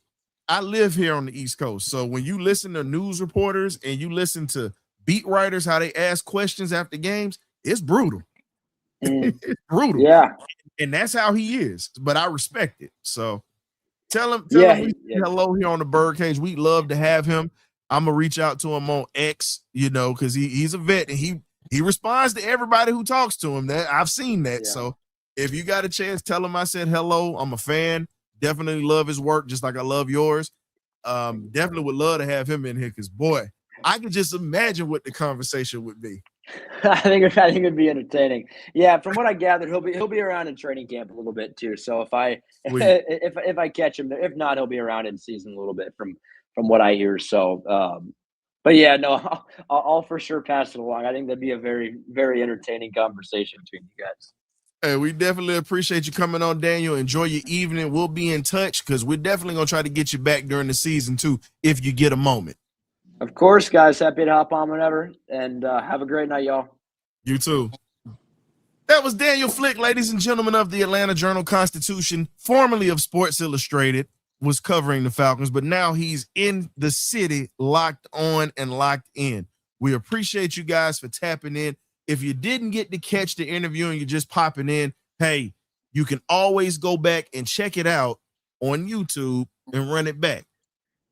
I live here on the East Coast. So when you listen to news reporters and you listen to beat writers, how they ask questions after games, it's brutal. It's brutal. Yeah. And that's how he is. But I respect it. So tell him we say hello here on the Birdcage. We'd love to have him. I'm gonna reach out to him on X, because he's a vet and he responds to everybody who talks to him. That I've seen that. Yeah. So if you got a chance, tell him I said hello. I'm a fan. Definitely love his work, just like I love yours. Definitely would love to have him in here, because boy, I can just imagine what the conversation would be. I think it'd be entertaining. Yeah, from what I gathered, he'll be around in training camp a little bit too. So if I catch him, if not, he'll be around in season a little bit from what I hear. So, but yeah, no, I'll for sure pass it along. I think that'd be a very, very entertaining conversation between you guys. Hey, we definitely appreciate you coming on, Daniel. Enjoy your evening. We'll be in touch, because we're definitely going to try to get you back during the season too, if you get a moment. Of course, guys. Happy to hop on whenever, and have a great night, y'all. You too. That was Daniel Flick, ladies and gentlemen, of the Atlanta Journal-Constitution, formerly of Sports Illustrated, was covering the Falcons, but now he's in the city, locked on and locked in. We appreciate you guys for tapping in. If you didn't get to catch the interview and you're just popping in, hey, you can always go back and check it out on YouTube and run it back.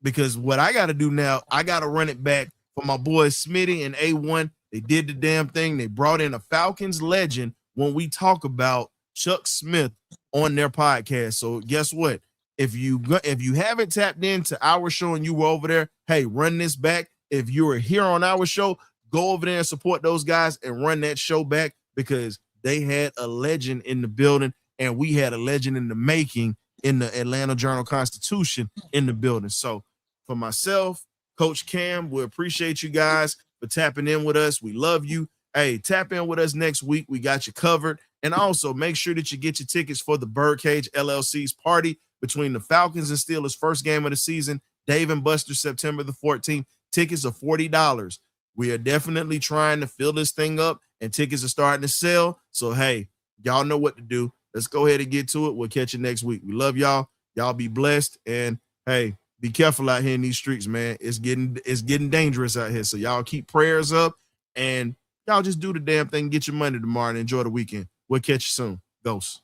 Because what I got to do now, I got to run it back for my boys Smitty and A1. They did the damn thing. They brought in a Falcons legend when we talk about Chuck Smith on their podcast. So guess what? If you haven't tapped into our show and you were over there, hey, run this back. If you were here on our show, go over there and support those guys and run that show back, because they had a legend in the building and we had a legend in the making in the Atlanta Journal-Constitution in the building. So for myself, Coach Cam, we appreciate you guys for tapping in with us. We love you. Hey, tap in with us next week. We got you covered. And also make sure that you get your tickets for the Birdcage LLC's party between the Falcons and Steelers' first game of the season, Dave and Buster, September the 14th. Tickets are $40. We are definitely trying to fill this thing up, and tickets are starting to sell. So, hey, y'all know what to do. Let's go ahead and get to it. We'll catch you next week. We love y'all. Y'all be blessed. And, hey, Be careful out here in these streets, man. It's getting dangerous out here. So y'all keep prayers up and y'all just do the damn thing. Get your money tomorrow and enjoy the weekend. We'll catch you soon. Ghost.